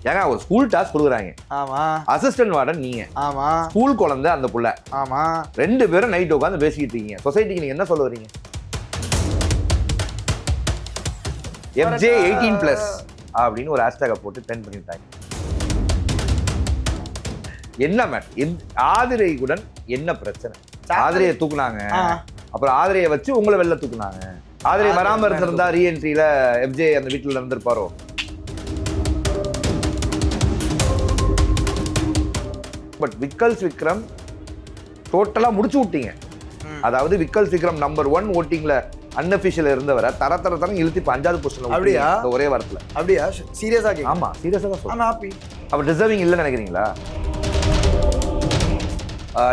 ஏங்க ஒரு school task கொடுக்குறாங்க. ஆமா. அசிஸ்டன்ட் வார்டன் நீங்க. ஆமா. ஸ்கூல் குழந்தை அந்த புள்ள. ஆமா. 2 பேரும் நைட் உட்காந்து பேசிக்கிட்டு இருக்கீங்க. சொசைட்டிக்கு நீங்க என்ன சொல்ல வரீங்க? FJ 18+ அப்படின்னு ஒரு ஹேஷ்டேக போட்டு ட்ரெண்ட் பண்ணிட்டாங்க. என்ன மேட் ஆதிரையுடன் என்ன பிரச்சனை? ஆதிரையை தூக்குனாங்க, அப்புறம் ஆதிரையை வச்சு உங்களை வெளில தூக்குனாங்க. ஆதிரை வராம இருந்திருந்தா ரீஎன்ட்ரியில FJ அந்த வீட்டுல இருந்திருப்பாரோ? பட் விக்கல்ஸ் விக்ரம் டோட்டலா முடிச்சு விட்டீங்க. அதாவது விக்கல்ஸ் விக்ரம் நம்பர் 1 ஓட்டிங்ல அன்அபிஷியல் இருந்தவரை தர இழுத்து இப்ப 5வது பொசிஷன்ல அப்படியா? ஒரே வாரத்துல. அப்படியா? சீரியஸா கேக்குறேன். ஆமா, சீரியஸா தான் சொல்றேன். ஹாப்பி. அப்ப டிசர்விங் இல்லன்னு நினைக்கிறீங்களா?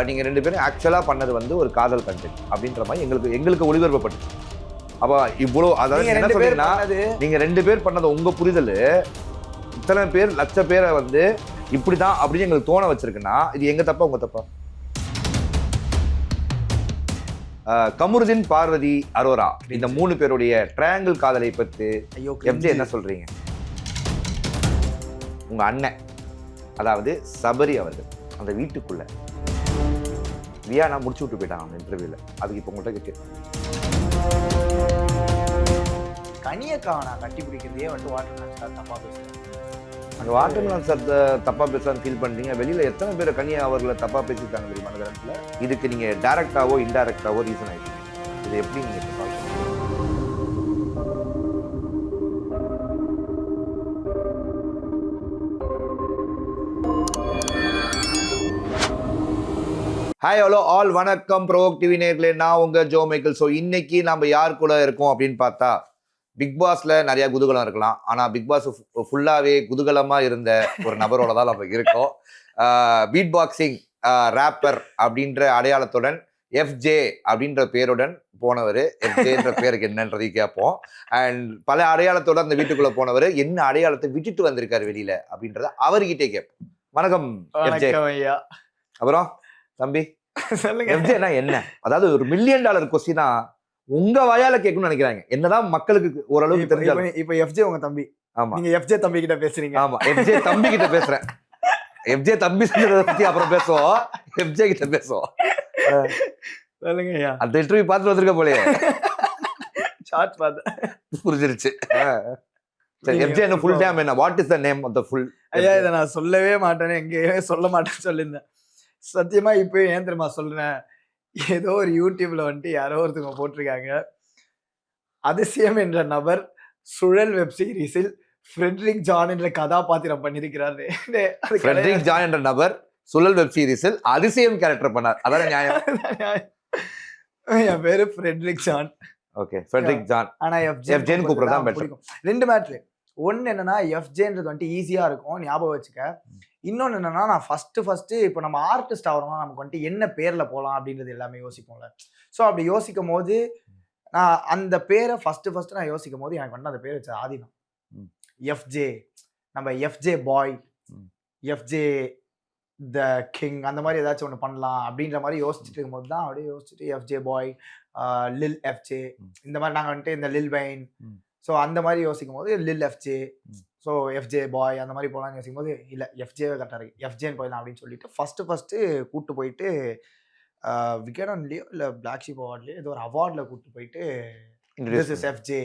நீங்க 2 பேரும் ஆக்சுவலா பண்ணது வந்து ஒரு காதல் கண்டென்ட் அப்படின்ற மாதிரி எங்களுக்கு ஒளிபரப்பப்பட்டுச்சு. அப்ப இவ்வளோ, அதாவது என்ன சொல்றீங்கன்னா, நீங்க 2 பேர் பண்ணது உங்க புரிதல் இத்தனை பேர் லட்ச பேரை வந்து இப்படிதான் அப்படின்னு எங்களுக்கு தோண வச்சிருக்குன்னா இது எங்க தப்பா உங்க தப்பா? கமருதீன், பார்வதி, அரோரா இந்த 3 பேருடைய ட்ரையாங்கிள் காதலை பத்தி FJ என்ன சொல்றீங்க? உங்க அண்ணன் அதாவது சபரி அவர்கள் அந்த வீட்டுக்குள்ள வியானா முடிச்சு விட்டு போயிட்டாங்க அந்த இன்டர்வியூல. அதுக்கு இப்போ உங்கள்கிட்ட கேட்கு. கனியக்காவனா கட்டி பிடிக்கிறதே வந்து வாட்டர்மேன் சார் தப்பா பேசுறேன். அந்த வாட்டர்மேன் சார் தப்பா பேசலான்னு ஃபீல் பண்றீங்க. வெளியில எத்தனை பேரை கனியா அவர்களை தப்பா பேசிட்டாங்க தெரியுமா அந்த நேரத்துல? இதுக்கு நீங்க டைரக்டாவோ இன்டைரக்டாவோ ரீசன் ஆயிடுச்சு. இது எப்படி நீங்க பார்க்கணும்? ஹாய் ஹலோ ஆல், வணக்கம் ப்ரோவோக் டிவி நேயர்களே, நான் உங்க ஜோ மைக்கேல். ஸோ இன்னைக்கு நம்ம யார் கூட இருக்கோம் அப்படின்னு பார்த்தா, பிக் பாஸ்ல நிறைய குதூகலம் இருக்கலாம், ஆனா பிக் பாஸ் ஃபுல்லாவே குதூகலமா இருந்த ஒரு நபரோட தான் நம்ம இருக்கோம். பீட் பாக்ஸிங் ரேப்பர் அப்படின்ற அடையாளத்துடன் FJ அப்படின்ற பேருடன் போனவர். FJன்ற பேருக்கு என்னன்றதை கேட்போம். அண்ட் பல அடையாளத்தோட அந்த வீட்டுக்குள்ள போனவர் என்ன அடையாளத்தை விட்டுட்டு வந்திருக்காரு வெளியில அப்படின்றத அவர்கிட்டே கேட்போம். வணக்கம் FJ. அப்புறம் தம்பி FJனா என்ன? அதாவது ஒரு $1 மில்லியன் கொஸ்டினா உங்க வாயால கேட்கணும்னு நினைக்கிறாங்க. என்னதான் மக்களுக்கு ஓரளவுக்கு தெரிஞ்சாலும். இப்ப FJ உங்க தம்பி. ஆமா, நீங்க FJ தம்பி கிட்ட பேசுறீங்க. ஆமா, FJ தம்பி கிட்ட பேசுறேன். FJ தம்பி செஞ்சதை பத்தி அப்புறம் பேசுவோம். FJ கிட்ட பேசுவோம். சொல்லுங்க ஐயா. அந்த இன்டர்வியூ பார்த்துட்டு வந்திருக்க போலயே. ஷார்ட் பார்த்து புரிஞ்சிருச்சு. சரி, FJ என்ன ஃபுல் நேம் என்ன? What is the name of the full? ஐயா இதை நான் சொல்லவே மாட்டேன்னு எங்கேயுமே சொல்ல மாட்டேன்னு சொல்லியிருந்தேன். சத்தியமா இப்போ ஏன் தெரியுமா சொல்றேன்? ஏதோ ஒரு யூடியூப்ல வந்துட்டு யாரோ ஒருத்தவங்க போட்டிருக்காங்க, அதிசயம் என்ற நபர் சுழல் வெப் சீரிஸில் ஃப்ரெட்ரிக் ஜான் என்ற கதாபாத்திரம் பண்ணியிருக்கிறாரு. ஃப்ரெட்ரிக் ஜான் என்ற நபர் சுழல் வெப் சீரிஸில் அதிசயம் கேரக்டர் பண்ணார். அதான் நியாயம். என் பேரு Frederick John. Okay, Frederick John. ஆனா FJன்னு கூப்பிடுறதா பெட்டர். 2 மேட்ரு. ஒன்னு என்னன்னா, FJன்றது வந்துட்டு ஈஸியா இருக்கும், ஞாபகம் வச்சுக்க. இன்னொன்னு என்னன்னா, நான் ஃபர்ஸ்ட் இப்போ நம்ம ஆர்டிஸ்ட் ஆகிறோம்னா நமக்கு வந்துட்டு என்ன பேர்ல போகலாம் அப்படின்றது எல்லாமே யோசிப்போம்ல. ஸோ அப்படி யோசிக்கும் போது நான் அந்த பேரை ஃபர்ஸ்ட் நான் யோசிக்கும் போது எனக்கு வந்து அந்த பேர் வச்சது ஆதினம். FJ, நம்ம FJ bye, FJ the king, அந்த மாதிரி ஏதாச்சும் ஒன்று பண்ணலாம் அப்படின்ற மாதிரி யோசிச்சுட்டு இருக்கும்போது தான் அப்படியே யோசிச்சுட்டு FJ பாய், லில் FJ, இந்த மாதிரி நாங்கள் வந்துட்டு இந்த லில் வைன், ஸோ அந்த மாதிரி யோசிக்கும் போது லில் FJ, ஸோ FJ பாய் அந்த மாதிரி போகலான்னு யோசிக்கும் போது இல்லை FJவே கரெக்டாக இருக்கு, FJன்னு போயிடலாம் அப்படின்னு சொல்லிட்டு ஃபர்ஸ்ட் கூப்பிட்டு போயிட்டு விகடன்லேயோ இல்லை பிளாக் ஷீப் அவார்ட்லேயோ ஏதோ ஒரு அவார்டில் கூப்பிட்டு போயிட்டு this is FJ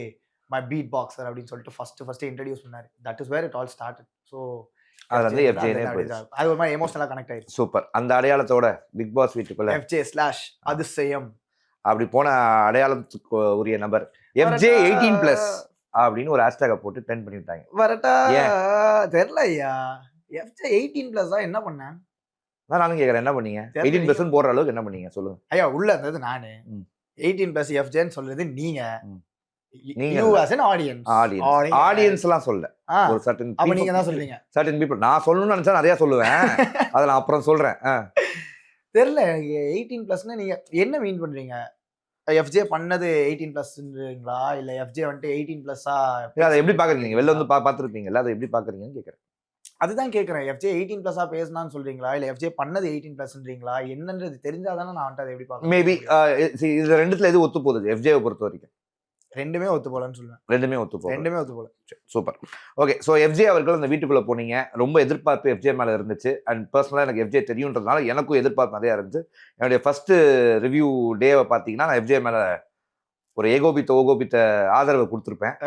my beatboxer அப்படின்னு சொல்லிட்டு ஃபர்ஸ்ட் இன்ட்ரடியூஸ் பண்ணாரு. That is where it all started. So அது வந்து FJனே போயிடுச்சு. அது ஒரு மாதிரி எமோஷனலாக கனெக்ட் ஆயிடுச்சு. சூப்பர். அந்த அடையாளத்தோட பிக் பாஸ் வீட்டுக்குள்ள FJ/ அதிசயம் அப்படி போன அடையாளத்துக்கு உரிய நபர் FJ 18+ அப்படின்னு ஒரு ஹேஷ்டேக போட்டு ட்ரெண்ட் பண்ணிட்டாங்க. வரட்டா தெரியல ஐயா. FJ 18+ தான் என்ன பண்ணேன்? நானும் கேட்குறேன், என்ன பண்ணீங்க? 18+ போடுற அளவுக்கு என்ன பண்ணீங்க சொல்லுங்க ஐயா. உள்ள இருந்தது நானு. 18+ FJன்னு சொல்றது நீங்க. You as an audience. ஆடியன்ஸ்லாம் சொல்ல ஒரு certain அப்ப நீங்க தான் சொல்றீங்க. certain people. நான் சொல்லணும்னு நினைச்சா நிறைய சொல்லுவேன். அதை நான் அப்புறம் சொல்றேன். தெரியல 18+னா நீங்க என்ன மீன் பண்றீங்க? FJ பண்ணது 18+ன்றீங்களா இல்ல FJ வந்துட்டு 18+ஆ? அதை எப்படி பாக்குறீங்க? நீங்க வெளில வந்து பார்த்துருப்பீங்கல்ல, அதை எப்படி பாக்குறீங்கன்னு கேட்கறேன். அதுதான் கேட்கறேன். FJ 18+ஆ பேசினான்னு சொல்றீங்களா இல்ல FJ பண்ணது 18+ன்றீங்களா? என்னன்றது தெரிஞ்சாதானே நான் வந்துட்டு அதை எப்படி பார்க்க. மேபி இது ரெண்டுத்துல எது ஒத்து போகுது FJவை பொறுத்த வரைக்கும்? ரெண்டுமே ஒத்து போலன்னு சொல்லுவேன். ரெண்டுமே ஒத்து போகும். ரெண்டுமே ஒத்து போல. சூப்பர். ஓகே. ஸோ எஃப்ஜே அவர்கள் அந்த வீட்டுக்குள்ள போனீங்க. ரொம்ப எதிர்பார்ப்பு எஃப்ஜே மேல இருந்துச்சு. அண்ட் பர்சனலா எனக்கு எஃப்ஜே தெரியுன்றதுனால எனக்கும் எதிர்பார்ப்பு நிறைய இருந்துச்சு. என்னுடைய ஃபர்ஸ்ட் ரிவ்யூ டேவை பார்த்தீங்கன்னா நான் எஃப்ஜே மேல ஒரு ஓகோபித்த ஆதரவை கொடுத்துருப்பேன்.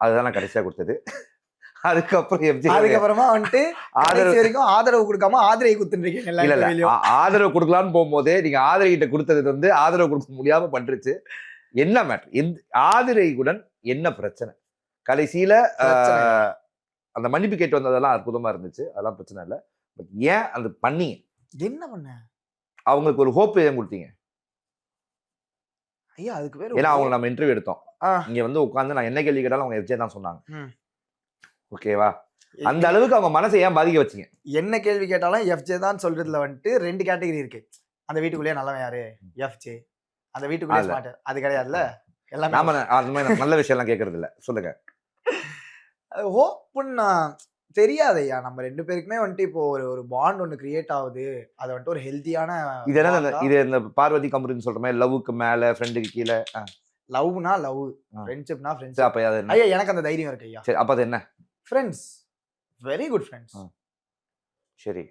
அதுதான் நான் கடைசியா கொடுத்தது. அதுக்கப்புறமா வந்துட்டு வரைக்கும் ஆதரவு கொடுக்காம ஆதரவை குத்துறீங்க. இல்ல ஆதரவு கொடுக்கலான்னு போகும்போதே நீங்க ஆதரகிட்ட கொடுத்தது வந்து ஆதரவு கொடுக்க முடியாம பண்றச்சு. என்ன மேட்டர், ஆதிரையுடன் என்ன பிரச்சனை? கடைசியில அந்த மன்னிப்பு கேட்டு வந்ததெல்லாம் அற்புதமா இருந்துச்சு, அதெல்லாம் பிரச்சனை இல்லை. பட் ஏன் அந்த பண்ணீங்க? என்ன பண்ண அவங்களுக்கு ஒரு ஹோப் ஏன் கொடுத்தீங்க? ஐயா அதுக்கு பேர் ஏன்னா அவங்க நம்ம இன்டர்வியூ எடுத்தோம், இங்க வந்து உட்காந்து நான் என்ன கேள்வி கேட்டாலும் அவங்க எஃப்ஜே தான் சொன்னாங்க. ஓகேவா? அந்த அளவுக்கு அவங்க மனசை ஏன் பாதிக்க வச்சீங்க? என்ன கேள்வி கேட்டாலும் எஃப்ஜே தான் சொல்றதுல வந்துட்டு 2 கேட்டகரி இருக்கு. அந்த வீட்டுக்குள்ளேயே நல்லவன் யாரு? எஃப்ஜே. அந்த வீட்டுக்குள்ளே ஸ்மார்ட் அது கிடையாதுல்ல. எல்லாமே நாம அந்த மாதிரி நல்ல விஷயம் எல்லாம் கேட்கறது இல்ல. சொல்லுங்க. ஹோப்னா தெரியாதையா, நம்ம 2 பேருக்குமே வந்துட்டு இப்போ ஒரு பாண்ட் ஒன்று கிரியேட் ஆகுது. அதை வந்துட்டு ஒரு ஹெல்த்தியான இது என்ன, இது இந்த பார்வதி கம்பெனி சொல்ற மாதிரி லவ்வுக்கு மேல ஃப்ரெண்டுக்கு கீழே. லவ்னா லவ், ஃப்ரெண்ட்ஷிப்னா ஃப்ரெண்ட்ஷிப். அப்ப அது என்ன? ஐயா எனக்கு அந்த தைரியம் இருக்கு ஐயா. சரி, அப்ப அது என்ன? Friends, very good friends. சரி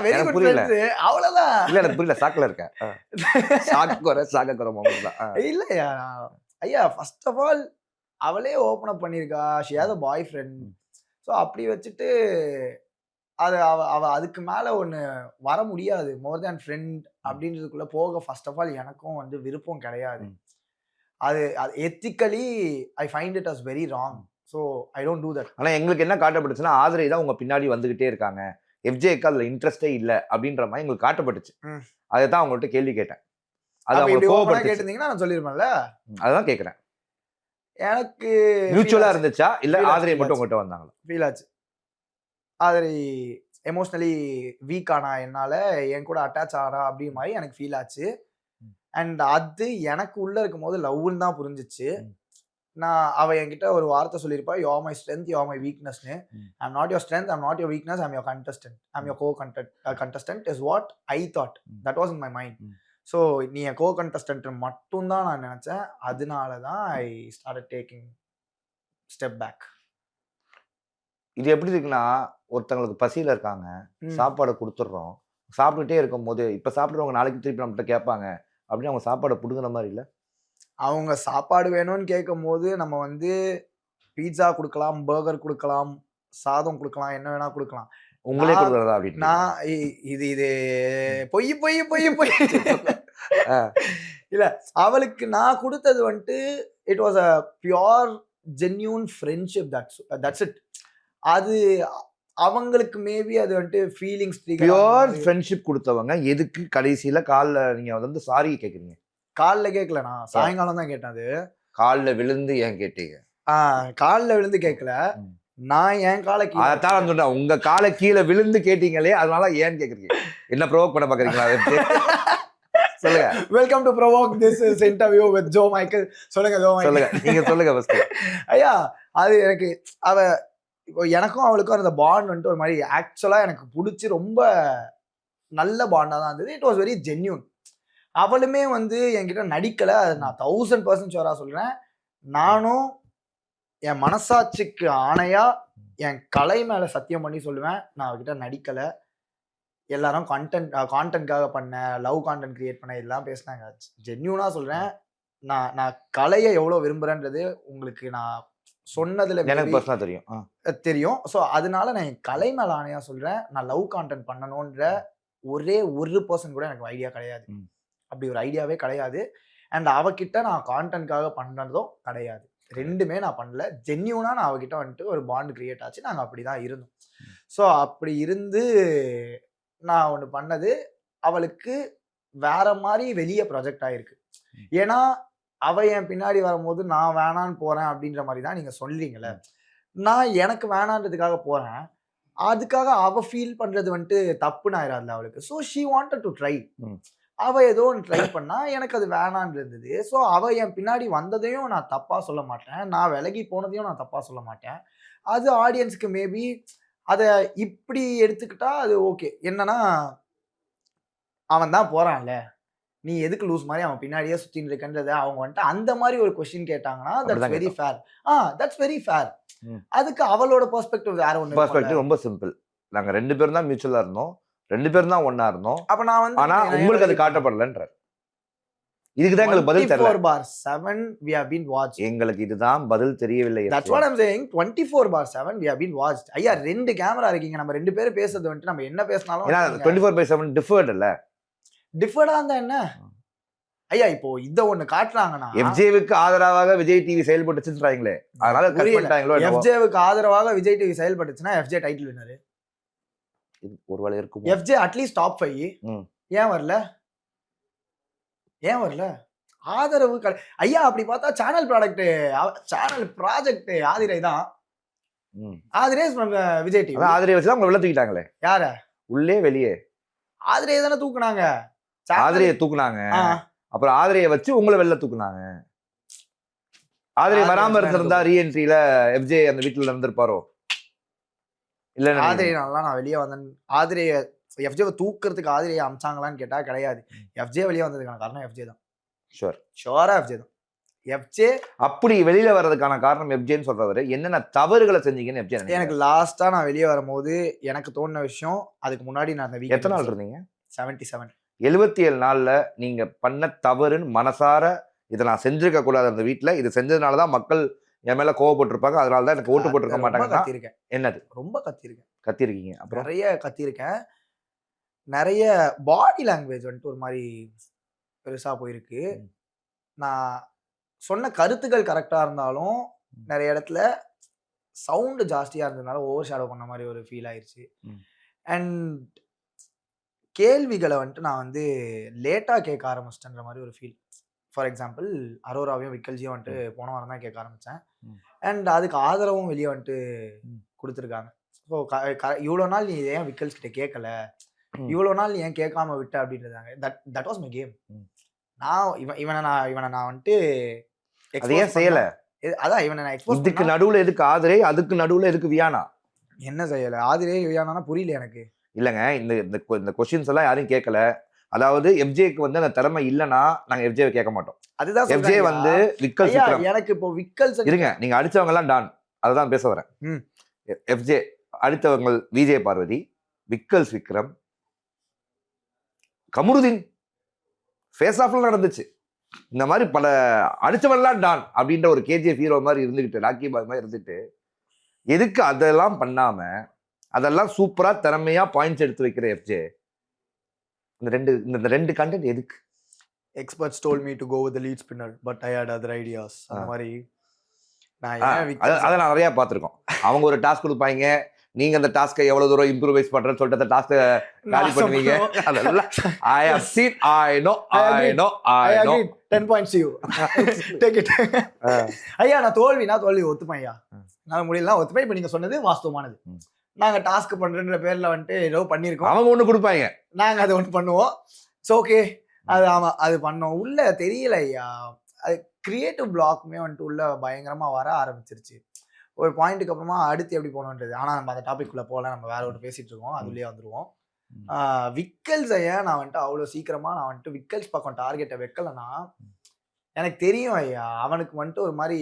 எனக்கு புரியல. சாக்குல இருக்கேன். இல்லையா ஐயா, ஃபர்ஸ்ட் ஆஃப் ஆல் அவளே ஓபன் அப் பண்ணிருக்கா. She has a bye friend. So அப்படி வச்சுட்டு அது அவ அதுக்கு மேல ஒன்று வர முடியாது. மோர் தேன் ஃப்ரெண்ட் அப்படின்றதுக்குள்ள போக ஃபர்ஸ்ட் ஆஃப் ஆல் எனக்கும் வந்து விருப்பம் கிடையாது. அது ethically I find it as very wrong. So I don't do that. ஆனால் எங்களுக்கு என்ன காட்டப்பட்டுச்சுன்னா, ஆதிரை தான் உங்க பின்னாடி வந்துகிட்டே இருக்காங்க, எஃப்ஜேக்கு அதுல இன்ட்ரெஸ்டே இல்லை அப்படின்ற மாதிரி எங்களுக்கு காட்டப்பட்டுச்சு. அதை தான் அவங்கள்ட்ட கேள்வி கேட்டேன். அது அவங்க கேட்டிருந்தீங்கன்னா நான் சொல்லிருப்பேன்ல. அதான் கேட்குறேன். எனக்கு மியூச்சுவலா இருந்துச்சா இல்ல ஆதிரை மட்டும் உங்கள்கிட்ட வந்தாங்களா? ஃபீல் ஆச்சு. ஆதிரை எமோஷனலி வீக் ஆனா என்னால, என் கூட அட்டாச் ஆறா அப்படி மாதிரி எனக்கு ஃபீல் ஆச்சு. அண்ட் அது எனக்கு உள்ள இருக்கும் போது லவ்னு தான் புரிஞ்சிச்சு. நான் அவ என்கிட்ட ஒரு வார்த்தை சொல்லியிருப்பா, you are my strength, you are my வீக்னஸ்னு. I am not your strength, I am not your weakness, I am your contestant, I am your contestant is what I thought. That was in my mind. So நீ என் contestant மட்டும் தான் நான் நினைச்சேன். அதனால தான் I started taking step back. இது எப்படி இருக்குன்னா, ஒருத்தங்களுக்கு பசியில இருக்காங்க, சாப்பாடை கொடுத்துட்றோம், சாப்பிட்டுட்டே இருக்கும் போது இப்ப சாப்பிடுறவங்க நாளைக்கு திருப்பி நம்மகிட்ட கேட்பாங்க அப்படின்னு அவங்க சாப்பாடை புடுங்குற மாதிரி இல்லை? அவங்க சாப்பாடு வேணும்னு கேட்கும் போது நம்ம வந்து பீட்சா கொடுக்கலாம், பர்கர் கொடுக்கலாம், சாதம் கொடுக்கலாம், என்ன வேணா கொடுக்கலாம். உங்களே கொடுக்குறதா அப்படின்னு நான் இது பொய் பொய் பொய் பொய் இல்ல, அவளுக்கு நான் கொடுத்தது வந்துட்டு it was a pure genuine friendship. That's it. அது அவங்களுக்கு மேபி அது வந்துட்டு ஃபீலிங்ஸ். பியூர் ஃப்ரெண்ட்ஷிப் கொடுத்தவங்க எதுக்கு கடைசியில காலில் நீங்க வந்து சாரி கேட்குறீங்க? காலில் கேட்கல, நான் சாயங்காலம் தான் கேட்டேன். அது காலில் விழுந்து ஏன் கேட்டீங்க? காலில் விழுந்து கேட்கல, நான் என் காலை அதான் சொன்னேன், உங்க காலை கீழே விழுந்து கேட்டீங்களே, அதனால ஏன்னு கேக்குறீங்க. என்ன ப்ரோவோக் பண்ண பாக்குறீங்களா? சொல்லுங்க. Welcome to provoke this is interview with Joe Michael. சொல்லுங்க ஜோ மைக்கேல். சொல்லுங்க, நீங்க சொல்லுங்க ஃபர்ஸ்ட். ஐயா அது எனக்கு இப்போ எனக்கும் அவளுக்கும் அந்த பாண்ட் வந்துட்டு ஒரு மாதிரி ஆக்சுவலா எனக்கு பிடிச்சி ரொம்ப நல்ல பாண்டா தான் இருந்தது. It was very genuine. அவளுமே வந்து என்கிட்ட நடிக்கல, அது நான் 1000% ஷுவரா சொல்றேன். நானும் என் மனசாட்சிக்கு ஆணையா என் கலை மேல சத்தியம் பண்ணி சொல்லுவேன், நான் அவகிட்ட நடிக்கல. எல்லாரும் கான்டென்ட்காக பண்ண, லவ் கான்டென்ட் கிரியேட் பண்ண இதெல்லாம் பேசினாங்க. ஜென்யூனா சொல்றேன், நான் கலையை எவ்வளவு விரும்புறேன்றது உங்களுக்கு நான் சொன்னதுல எனக்கு பர்சனலா தெரியும். ஸோ அதனால நான் என் கலை மேல ஆணையா சொல்றேன், நான் லவ் கான்டென்ட் பண்ணணும்ன்ற ஒரே ஒரு பர்சன் கூட எனக்கு ஐடியா கிடையாது. அப்படி ஒரு ஐடியாவே கிடையாது. அண்ட் அவகிட்ட நான் கான்டென்ட்காக பண்றதும் கிடையாது. ரெண்டுமே நான் பண்ணல. ஜென்யூனா நான் அவகிட்ட வந்துட்டு ஒரு பாண்ட் கிரியேட் ஆச்சு. நாங்கள் அப்படிதான் இருந்தோம். ஸோ அப்படி இருந்து நான் ஒன்று பண்ணது அவளுக்கு வேற மாதிரி வெளியே ப்ரொஜெக்ட் ஆயிருக்கு. ஏன்னா அவ என் பின்னாடி வரும்போது நான் வேணான்னு போறேன் அப்படின்ற மாதிரி தான் நீங்க சொல்றீங்கல்ல. நான் எனக்கு வேணான்றதுக்காக போறேன், அதுக்காக அவ ஃபீல் பண்றது வந்துட்டு தப்புன்னு ஆயிராதுல அவளுக்கு. So she wanted to try. அவ ஏதோ ஒன்று ட்ரை பண்ணா, எனக்கு அது வேணான்னு இருந்தது. ஸோ அவ என் பின்னாடி வந்ததையும் நான் தப்பா சொல்ல மாட்டேன், நான் விலகி போனதையும் நான் தப்பா சொல்ல மாட்டேன். அது ஆடியன்ஸ்க்கு மேபி அதை இப்படி எடுத்துக்கிட்டா அது ஓகே. என்னன்னா அவன் தான் போறான்ல, நீ எதுக்கு லூஸ் மாதிரி அவன் பின்னாடியே சுத்தின்னு இருக்கன்றது அவங்க வந்துட்டு அந்த மாதிரி ஒரு கொஸ்டின் கேட்டாங்கன்னா தட்ஸ் அப்படிதான் வெரி கேட்டோம். ஃபேர். That's very fair. ம். அதுக்கு அவளோட பெர்ஸ்பெக்டிவ் வேற ஒண்ணு இருக்கும்ல. பெர்ஸ்பெக்டிவ் ரொம்ப சிம்பிள். நாங்க 2 பேரும் தான் மியூச்சுவலா இருந்தோம். 2 பேரும் தான் ஒண்ணா இருந்தோம். அப்ப நான் வந்து ஆனா உங்களுக்கு அது காட்டப்படலன்றார். இதுக்கு தான் எங்களுக்கு பதில் தெரியல. 24/7 we have been watched. எங்களுக்கு இதுதான் பதில் தெரியவில்லை. That's what I'm saying. 24/7 we have been watched. ஐயா 2 கேமரா இருக்கீங்க. நம்ம 2 பேரும் பேசுறது வந்துட்டு நம்ம என்ன பேசினாலும் ஏன்னா 24/7 டிஃபர்ட் இல்ல. டிஃபர்டா இருந்தா என்ன? ஐயா இப்போ இத ஒண்ணு காட்டுறாங்கன்னா எஃப்ஜேவுக்கு ஆதரவாக விஜய் டிவி செயல்பட்டுச்சுன்றாங்களே. அதனால கட் பண்ணிட்டாங்களோ என்னவோ. எஃப்ஜேவுக்கு ஆதரவாக விஜய் டிவி செயல்பட்டுச்சுன்னா எஃப்ஜே டைட்டில் வின்னர். இது ஒருவேளை இருக்கும். எஃப்ஜே அட்லீஸ்ட் டாப் 5 ஏன் வரல? ஏன் வரல? ஆதரவு ஐயா அப்படி பார்த்தா சேனல் ப்ராஜெக்ட் ஆதிரை தான். ஆதிரே விஜய் டிவி. ஆதிரை வச்சு தான் உங்களை வெளில தூக்கிட்டாங்களே. யார? உள்ளே வெளியே. ஆதிரையை தானே தூக்குனாங்க. ஆதிரையை தூக்குனாங்க. அப்புறம் ஆதிரையை வச்சு உங்களை வெளில தூக்குனாங்க. ஆதிரை வராம இருந்திருந்தா ரீஎன்ட்ரியில எஃப்ஜே அந்த வீட்டுல இருந்திருப்பாரோ? இல்ல ஆதிரை நல்லா நான் வெளியே வந்தேன். ஆதிரைய எஃப்ஜேவை தூக்குறதுக்கு ஆதிரையை அமிச்சாங்களான்னு கேட்டா கிடையாது. எஃப்ஜே வெளியே வந்ததுக்கான காரணம் எஃப்ஜே தான். ஷுவரா எஃப்ஜே தான். எஃப்ஜே அப்படி வெளியில வர்றதுக்கான காரணம் எஃப்ஜேன்னு சொல்றவரு என்னென்ன தவறுகளை செஞ்சீங்கன்னு எஃப்ஜே எனக்கு லாஸ்டா நான் வெளியே வரும்போது எனக்கு தோணுன விஷயம், அதுக்கு முன்னாடி நான் அந்த எத்தனை நாள் இருந்தீங்க? 77. 77 நாள்ல நீங்க பண்ண தவறுன்னு மனசார இதை நான் செஞ்சிருக்க கூடாது அந்த வீட்டுல, இது செஞ்சதுனாலதான் மக்கள் என் மேல கோவப்பட்டிருப்பாங்க, அதனாலதான் எனக்கு ஓட்டு போட்டிருக்க மாட்டாங்க. என்னது? ரொம்ப கத்திருக்கீங்க. அப்புறம் நிறைய கத்திருக்கேன். நிறைய பாடி லாங்குவேஜ் வந்துட்டு ஒரு மாதிரி பெருசா போயிருக்கு. நான் சொன்ன கருத்துக்கள் கரெக்டா இருந்தாலும் நிறைய இடத்துல சவுண்டு ஜாஸ்தியா இருந்ததுனால ஓவர் ஷேடோ பண்ண மாதிரி ஒரு ஃபீல் ஆயிடுச்சு. அண்ட் கேள்விகளை வந்துட்டு நான் வந்து லேட்டா கேட்க ஆரம்பிச்சிட்டேன்ற மாதிரி ஒரு ஃபீல். ஃபார் எக்ஸாம்பிள் அரோராவையும் விக்கல்ஜியும் வந்துட்டு போன வாரம் தான் கேட்க ஆரம்பித்தேன். அண்ட் அதுக்கு ஆதரவும் வெளியே வந்துட்டு கொடுத்துருக்காங்க. ஸோ இவ்வளோ நாள் நீ ஏன் விக்கல்ஸ் கிட்ட கேட்கல, இவ்வளோ நாள் நீ ஏன் கேட்காம விட்ட அப்படின்றதாங்க. That was my game. நான் இவனை நான் வந்துட்டு ஏன் செய்யல? அதான் இவனை நான் எக்ஸ்போஸ். இதுக்கு நடுவுல எதுக்கு ஆதிரை, அதுக்கு நடுவுல எதுக்கு வியானா? என்ன செய்யல? ஆதிரே வியானா புரியல எனக்கு. இல்லங்க, இந்த கொஸ்டின்ஸ் எல்லாம் யாரும் கேட்கல. அதாவது எஃப்ஜேக்கு வந்து அந்த திறமை இல்லைன்னா நாங்க எஃப்ஜேவை கேட்க மாட்டோம். அதுதான் எஃப்ஜே வந்து விக்கல்ஸ் எனக்கு இப்போ விக்கல்ஸ் இருங்க, நீங்க அடிச்சவங்க எல்லாம் டான், அதுதான் பேச வரேன். எஃப்ஜே அடித்தவங்க விஜய் பார்வதி, விக்கல்ஸ் விக்ரம், கமருதீன் ஃபேஸ் ஆஃப்ல நடந்துச்சு. இந்த மாதிரி பல அடிச்சவெல்லாம் டான் அப்படின்ற ஒரு கேஜிஎஃப் ஹீரோ மாதிரி இருந்துகிட்டு, ராக்கி பாய் மாதிரி இருந்துட்டு, எதுக்கு அதெல்லாம் பண்ணாம அதெல்லாம் சூப்பரா திறமையா பாயிண்ட்ஸ் எடுத்து வைக்கிற எஃப்ஜே இந்த ரெண்டு கண்டென்ட் எதுக்கு? Experts told me to go with the lead spinner but I had other ideas. அந்த மாதிரி அதை நான் நிறைய பார்த்துருக்கோம். அவங்க ஒரு டாஸ்க் கொடுப்பாங்க, நீங்க அந்த டாஸ்கை எவ்வளவு தூரம் இம்ப்ரூவைஸ் பண்றேன்னு சொல்லிட்டு அந்த டாஸ்கை காலி பண்ணுவீங்க. அதெல்லாம் I have seen, I know 10 points to you. Take it. ஐயா நான் தோல்வி ஒத்துப்பேன் ஐயா. நான் முடியல ஒத்துப்பேன். இப்போ நீங்க சொன்னது வாஸ்தவமானது. நாங்க டாஸ்க் பண்றன்ற பேர்ல வந்துட்டு ஏதோ பண்ணிருக்கோம். அவங்க ஒண்ணு கொடுப்பாங்க, நாங்க அதை ஒன்று பண்ணுவோம். ஸோ ஓகே, அது ஆமா அது பண்ணோம். உள்ள தெரியல ஐயா, அது கிரியேட்டிவ் பிளாக்குமே வந்துட்டு உள்ள பயங்கரமா வர ஆரம்பிச்சிருச்சு. ஒரு பாயிண்ட்டுக்கு அப்புறமா அடுத்து எப்படி போகணுன்றது. ஆனா நம்ம அந்த டாபிக் உள்ள போகல, நம்ம வேற ஒன்று பேசிட்டு இருக்கோம், அதுலயே வந்துருவோம். விக்கல்ஸ் ஐயா நான் வந்துட்டு அவ்வளோ சீக்கிரமா நான் வந்துட்டு விக்கல்ஸ் பக்கம் டார்கெட்டை வைக்கலன்னா எனக்கு தெரியும் ஐயா, அவனுக்கு வந்துட்டு ஒரு மாதிரி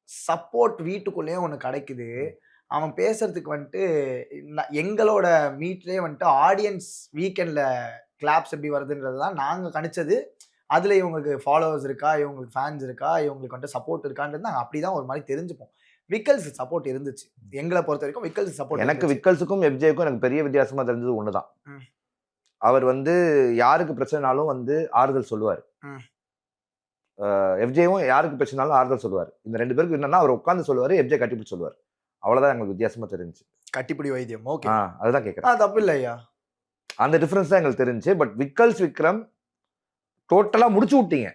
சப்போர்ட் வீட்டுக்குள்ளேயே ஒன்று கிடைக்குது. அவன் பேசுறதுக்கு வந்துட்டு எங்களோட மீட்லேயே வந்துட்டு ஆடியன்ஸ் வீக்கெண்டில் கிளாப்ஸ் எப்படி வருதுன்றது தான் நாங்கள் கணிச்சது. அதில் இவங்களுக்கு ஃபாலோவர்ஸ் இருக்கா, இவங்களுக்கு ஃபேன்ஸ் இருக்கா, இவங்களுக்கு வந்துட்டு சப்போர்ட் இருக்கான்றது நாங்கள் அப்படி தான் ஒரு மாதிரி தெரிஞ்சுப்போம். விக்கல்ஸ் சப்போர்ட் இருந்துச்சு எங்களை பொறுத்த வரைக்கும். விக்கல்ஸ் சப்போர்ட் எனக்கு விக்கல்ஸுக்கும் எஃப்ஜேக்கும் எனக்கு பெரிய வித்தியாசமா தெரிஞ்சது ஒன்று தான். அவர் வந்து யாருக்கு பிரச்சனைனாலும் வந்து ஆறுதல் சொல்லுவார். எஃப்ஜேவும் யாருக்கு பிரச்சனைனாலும் ஆறுதல் சொல்லுவார். இந்த ரெண்டு பேருக்கு என்னன்னா அவர் உட்காந்து சொல்லுவார், எஃப்ஜே கட்டிப்பிடி சொல்லுவார். அவ்வளவுதான் எங்களுக்கு வித்தியாசமா தெரிஞ்சு. கட்டிப்பிடி வைத்தியம். ஓகே, அதுதான் கேட்குறேன். தப்பு இல்லை ஐயா, அந்த டிஃபரன்ஸ் தான் எங்களுக்கு தெரிஞ்சு. பட் விக்கல்ஸ் விக்ரம் டோட்டலா முடிச்சு விட்டீங்க.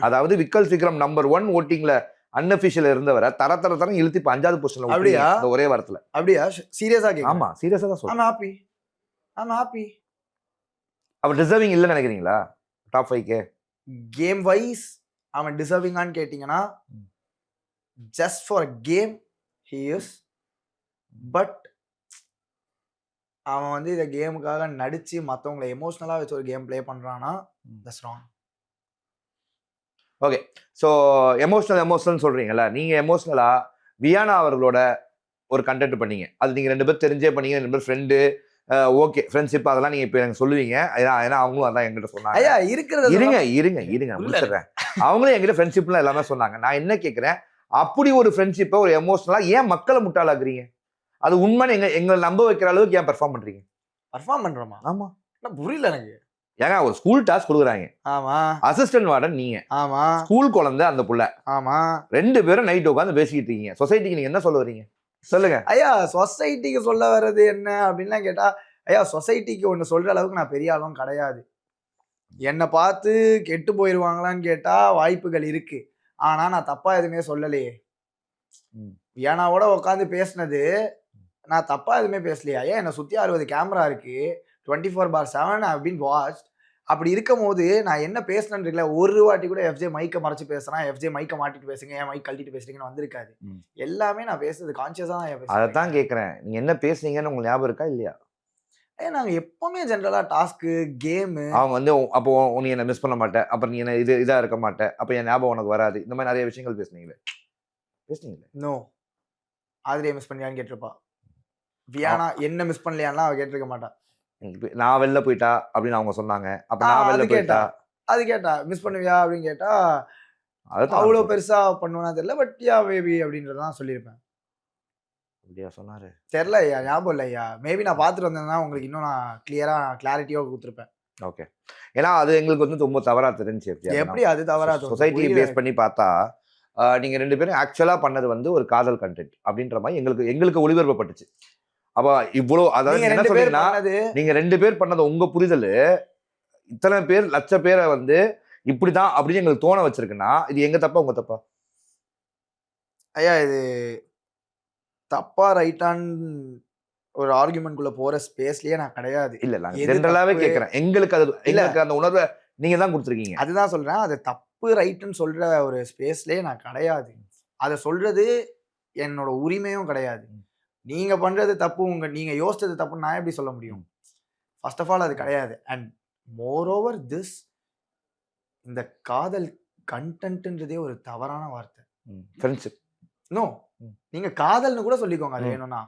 அதாவது விக்கல்ஸ் விக்ரம் நம்பர் 1 ஓட்டிங்ல அன்அபிஷியல் இருந்தவரை தர இழுத்து இப்ப 5வது பொசிஷன்ல அப்படியா ஒரே வாரத்துல. அப்படியா? சீரியஸா கேக்குறேன். ஆமா சீரியஸா தான் சொல்றேன். I'm happy. அவர் டிசர்விங் இல்லன்னு நினைக்கிறீங்களா டாப் 5 கேம் வைஸ்? அவன் டிசர்விங்கான்னு கேட்டீங்கன்னா just for game he is, but அவன் வந்து இத கேமுக்காக நடிச்சு மத்தவங்கள எமோஷனலா வச்சு ஒரு கேம் ப்ளே பண்றான்னா, that's wrong. Okay. So emotional சொல்றீங்கல்ல, நீங்க எமோஷனலா வியானா அவர்களோட ஒரு கண்டென்ட் பண்ணீங்க. அது நீங்க 2 பேரும் தெரிஞ்சே பண்ணீங்க. 2 பேரும் ஃப்ரெண்டு. ஓகே. ஃப்ரெண்ட்ஷிப் அதெல்லாம் நீங்க இப்ப எனக்கு சொல்லுவீங்க. ஏன்னா அவங்களும் அதான் என்கிட்ட சொன்னாங்க. ஐயா இருக்கிறத இருங்க முடிச்சிடுறேன். அவங்களும் என்கிட்ட ஃப்ரெண்ட்ஷிப்லாம் எல்லாமே சொன்னாங்க. நான் என்ன கேட்கிறேன், அப்படி ஒரு ஃப்ரெண்ட்ஷிப்பை ஒரு எமோஷனலா ஏன் மக்களை முட்டாளாக்குறீங்க? அது உண்மைன்னு எங்களை நம்ப வைக்கிற அளவுக்கு ஏன் பெர்ஃபார்ம் பண்றீங்க? பெர்ஃபார்ம் பண்றோமா? ஆமா. புரியல எனக்கு. ஏங்க ஒரு ஸ்கூல் டாஸ்க் கொடுக்குறாங்க. ஆமா. அசிஸ்டன்ட் வார்டன் நீங்க. ஆமா. ஸ்கூல் குழந்தை அந்த புள்ள. ஆமா. 2 பேரும் நைட் உட்காந்து பேசிக்கிட்டு இருக்கீங்க. சொசைட்டிக்கு நீங்க என்ன சொல்ல வரீங்க? சொல்லுங்க. ஐயா சொசைட்டிக்கு சொல்ல வர்றது என்ன அப்படின்லாம் கேட்டா, ஐயா சொசைட்டிக்கு ஒண்ணு சொல்ற அளவுக்கு நான் பெரிய ஆளும் கிடையாது. என்ன பார்த்து கெட்டு போயிருவாங்களான்னு கேட்டா வாய்ப்புகள் இருக்கு. ஆனா நான் தப்பா எதுவுமே சொல்லலையே. வியானாவோட உட்காந்து பேசினது நான் தப்பா எதுவுமே பேசலையா? ஏன் என்ன சுத்தி 60 கேமரா இருக்கு. 24/7 ஐ ஹவ் பீன் வாட்ச்ட். அப்படி இருக்கும்போது நான் என்ன பேசினேன்னு இருக்குல்ல, ஒரு வாட்டி கூட எஃப்ஜே மைக்க மறைச்சு பேசுறான், எஃப்ஜே மைக்க மாட்டிட்டு பேசுங்க, ஏன் மைக் கழட்டிட்டு பேசுறீங்கன்னு வந்திருக்காது. எல்லாமே நான் பேசுறது கான்சியஸா தான் பேசுறேன். அதைத்தான் கேட்கிறேன். நீங்க என்ன பேசுனீங்கன்னு உங்களுக்கு ஞாபகம் இருக்கா இல்லையா? நாங்க எப்பவுமே ஜெனரலா டாஸ்க்கு, கேமு. அவங்க வந்து அப்போ நீ என்ன மிஸ் பண்ண மாட்ட, அப்புறம் நீ என்ன இதா இருக்க மாட்ட, அப்ப என் ஞாபகம் உனக்கு வராது. இந்த மாதிரி நிறைய விஷயங்கள் பேசுனீங்களே. நோ. ஆதிரியை மிஸ் பண்ணியான்னு கேட்டிருப்பா. வியானா என்ன மிஸ் பண்ணலையான்லாம் அவ கேட்டிருக்க மாட்டா. நான் வெளில போயிட்டா அப்படின்னு அவங்க சொன்னாங்க. அப்ப நான் வெளில போயிட்டா அது கேட்டா மிஸ் பண்ணுவியா அப்படின்னு கேட்டா, அவ்வளவு பெருசா பண்ணுவேனா தெரியல. பட் யா மேபி அப்படின்றதான் சொல்லியிருப்பேன். அப்படியா சொன்னாரு? தெரியல ஐயா, ஞாபகம் இல்லை ஐயா. மேபி நான் பார்த்துட்டு வந்தேன்னா உங்களுக்கு இன்னும் நான் கிளாரிட்டியா கொடுத்துருப்பேன். ஓகே. ஏன்னா அது எங்களுக்கு வந்து ரொம்ப தவறா தெரிஞ்சு. எப்படி அது தவறா? சொசைட்டியை பேஸ் பண்ணி பார்த்தா நீங்க 2 பேரும் ஆக்சுவலா பண்ணது வந்து ஒரு காதல் கண்டென்ட் அப்படின்ற மாதிரி எங்களுக்கு ஒளிபரப்பப்பட்டுச்சு. அப்ப இவ்வளோ அதாவது என்ன சொல்றீங்கன்னா, நீங்க 2 பேர் பண்ணது உங்க புரிதல் இத்தனை பேர் லட்ச பேரை வந்து இப்படிதான் அப்படின்னு எங்களுக்கு தோண வச்சிருக்குன்னா இது எங்க தப்பா உங்க தப்பா? ஐயா இது தப்பா ரைட்டான்னு ஒரு ஆர்குமெண்ட்குள்ள போற ஸ்பேஸ்லயே நான் கிடையாது. இல்ல ஜெனரலாவே கேக்குறேன். எங்களுக்கு அந்த உணர்வை நீங்க தான் கொடுத்துருக்கீங்க. அதுதான் சொல்றேன். அது தப்பு ரைட்டுன்னு சொல்ற ஒரு ஸ்பேஸ்லயே நான் கிடையாது. அதை சொல்றது என்னோட உரிமையும் கிடையாது. நீங்க பண்றது தப்பு, நீங்க யோசிச்சது தப்புன்னு நான் எப்படி சொல்ல முடியும்? ஃபர்ஸ்ட் ஆஃப் ஆல் அது கிடையாது. அண்ட் மோர் ஓவர் திஸ், இந்த காதல் கண்டென்ட்ன்றதே ஒரு தவறான வார்த்தை. Friendship no. நீங்க காதல்னு கூட சொல்லிக்கோங்க அது வேணும்னா.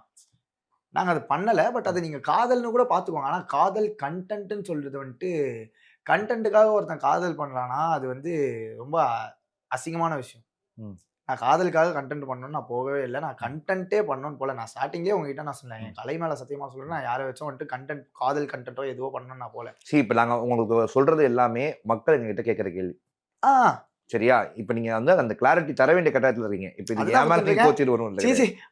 நாங்க அதை பண்ணல. பட் அதை நீங்க காதல்னு கூட பாத்துக்கோங்க. ஆனா காதல் கண்டென்ட்னு சொல்றது வந்துட்டு கண்டென்ட்டுக்காக ஒருத்தன் காதல் பண்றானா அது வந்து ரொம்ப அசிங்கமான விஷயம். நான் காதலுக்காக கண்டென்ட் பண்ணணும்னு நான் போகவே இல்லை. நான் கண்டென்ட்டே பண்ணணும்னு போல. நான் ஸ்டார்டிங்கே உங்ககிட்ட நான் சொன்னேன். என் கலை மேல சத்தியமா சொல்றேன். நான் யாரை வச்சும் வந்துட்டு கண்டென்ட் காதல் கண்டென்ட்டோ எதுவோ பண்ணணும்னு நான் போல. இப்ப நாங்க உங்களுக்கு சொல்றது எல்லாமே மக்கள் எங்ககிட்ட கேட்கிற கேள்வி. சரியா? இப்ப நீங்க வந்து அந்த கிளாரிட்டி தர வேண்டிய கட்டாயத்துல இருக்கீங்க. இப்ப நீங்க ஏமாத்தி கோச்சிட்டு வரும்.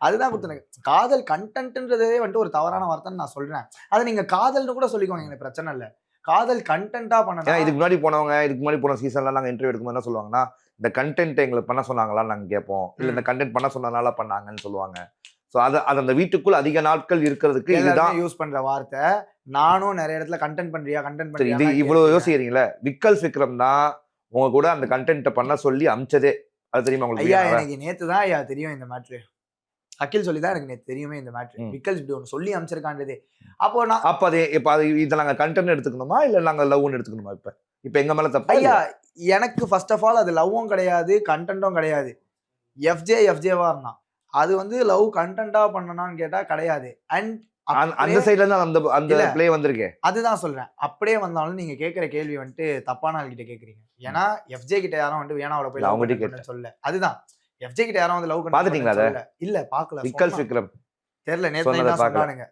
அதுதான் கொடுத்தேன். காதல் கண்டென்ட்ன்றதே வந்துட்டு ஒரு தவறான வார்த்தைன்னு நான் சொல்றேன். அதை நீங்க காதல்னு கூட சொல்லிக்கோங்க, எனக்கு பிரச்சனை இல்லை. காதல் கண்டென்ட்டா பண்ணணும். இதுக்கு முன்னாடி போன சீசன்ல நாங்க இன்டர்வியூ எடுக்கும்போது என்ன சொல்லுவாங்கன்னா, இந்த கண்டென்ட் எங்களுக்கு பண்ண சொன்னாங்களான்னு நாங்க கேட்போம். இல்ல இந்த கண்டென்ட் பண்ண சொன்னனால பண்ணாங்கன்னு சொல்லுவாங்க. ஸோ அது அந்த வீட்டுக்குள் அதிக நாட்கள் இருக்கிறதுக்கு இதுதான் யூஸ் பண்ற வார்த்தை. நானும் நிறைய இடத்துல கண்டென்ட் பண்றியா இது இவ்வளவு யோசிக்கிறீங்களா? விக்கல் விக்ரம் தான் உங்க கூட அந்த கண்டென்ட் பண்ண சொல்லி அமிச்சதே. அது தெரியுமா உங்களுக்கு? ஐயா எனக்கு நேத்து தான் ஐயா தெரியும் இந்த மேட்ரு. அகில் சொல்லி தான் எனக்கு நேத்து தெரியுமே இந்த மேட்ரு. விக்கல்ஸ் இப்படி ஒன்று சொல்லி அமிச்சிருக்கான்றதே. அப்ப அது இதை நாங்க கண்டென்ட் எடுத்துக்கணுமா இல்ல நாங்க லவ்னு எடுத்துக்கணுமா? இப்ப எங்க மேல தப்பா? ஐயா எனக்கு ஃபர்ஸ்ட் ஆஃப் ஆல் அது லவ்வும் கிடையாது, கண்டென்ட்டும் கிடையாது. எஃப்ஜேவா இருந்தான். அது வந்து லவ் கண்டென்ட்டா பண்ணனான்னு கேட்டா கிடையாது. அண்ட் அந்த சைடுல இருந்து அந்த ப்ளே வந்திருக்கே. அதுதான் சொல்றேன். அப்படியே வந்தாலும் நீங்க கேட்கிற கேள்வி வந்துட்டு தப்பான ஆள் கிட்ட கேக்குறீங்க. ஏன்னா எஃப்ஜே கிட்ட யாரும் வந்து வேணாவோட போய் அவங்க கிட்ட சொல்ல. அதுதான் எஃப்ஜே கிட்ட யாரும் வந்து லவ் பாத்துட்டீங்களா? அத இல்ல பாக்கல. விக்கல்ஸ் விக்ரம் தெரியல, நேத்து தான் சொன்னானுங்க.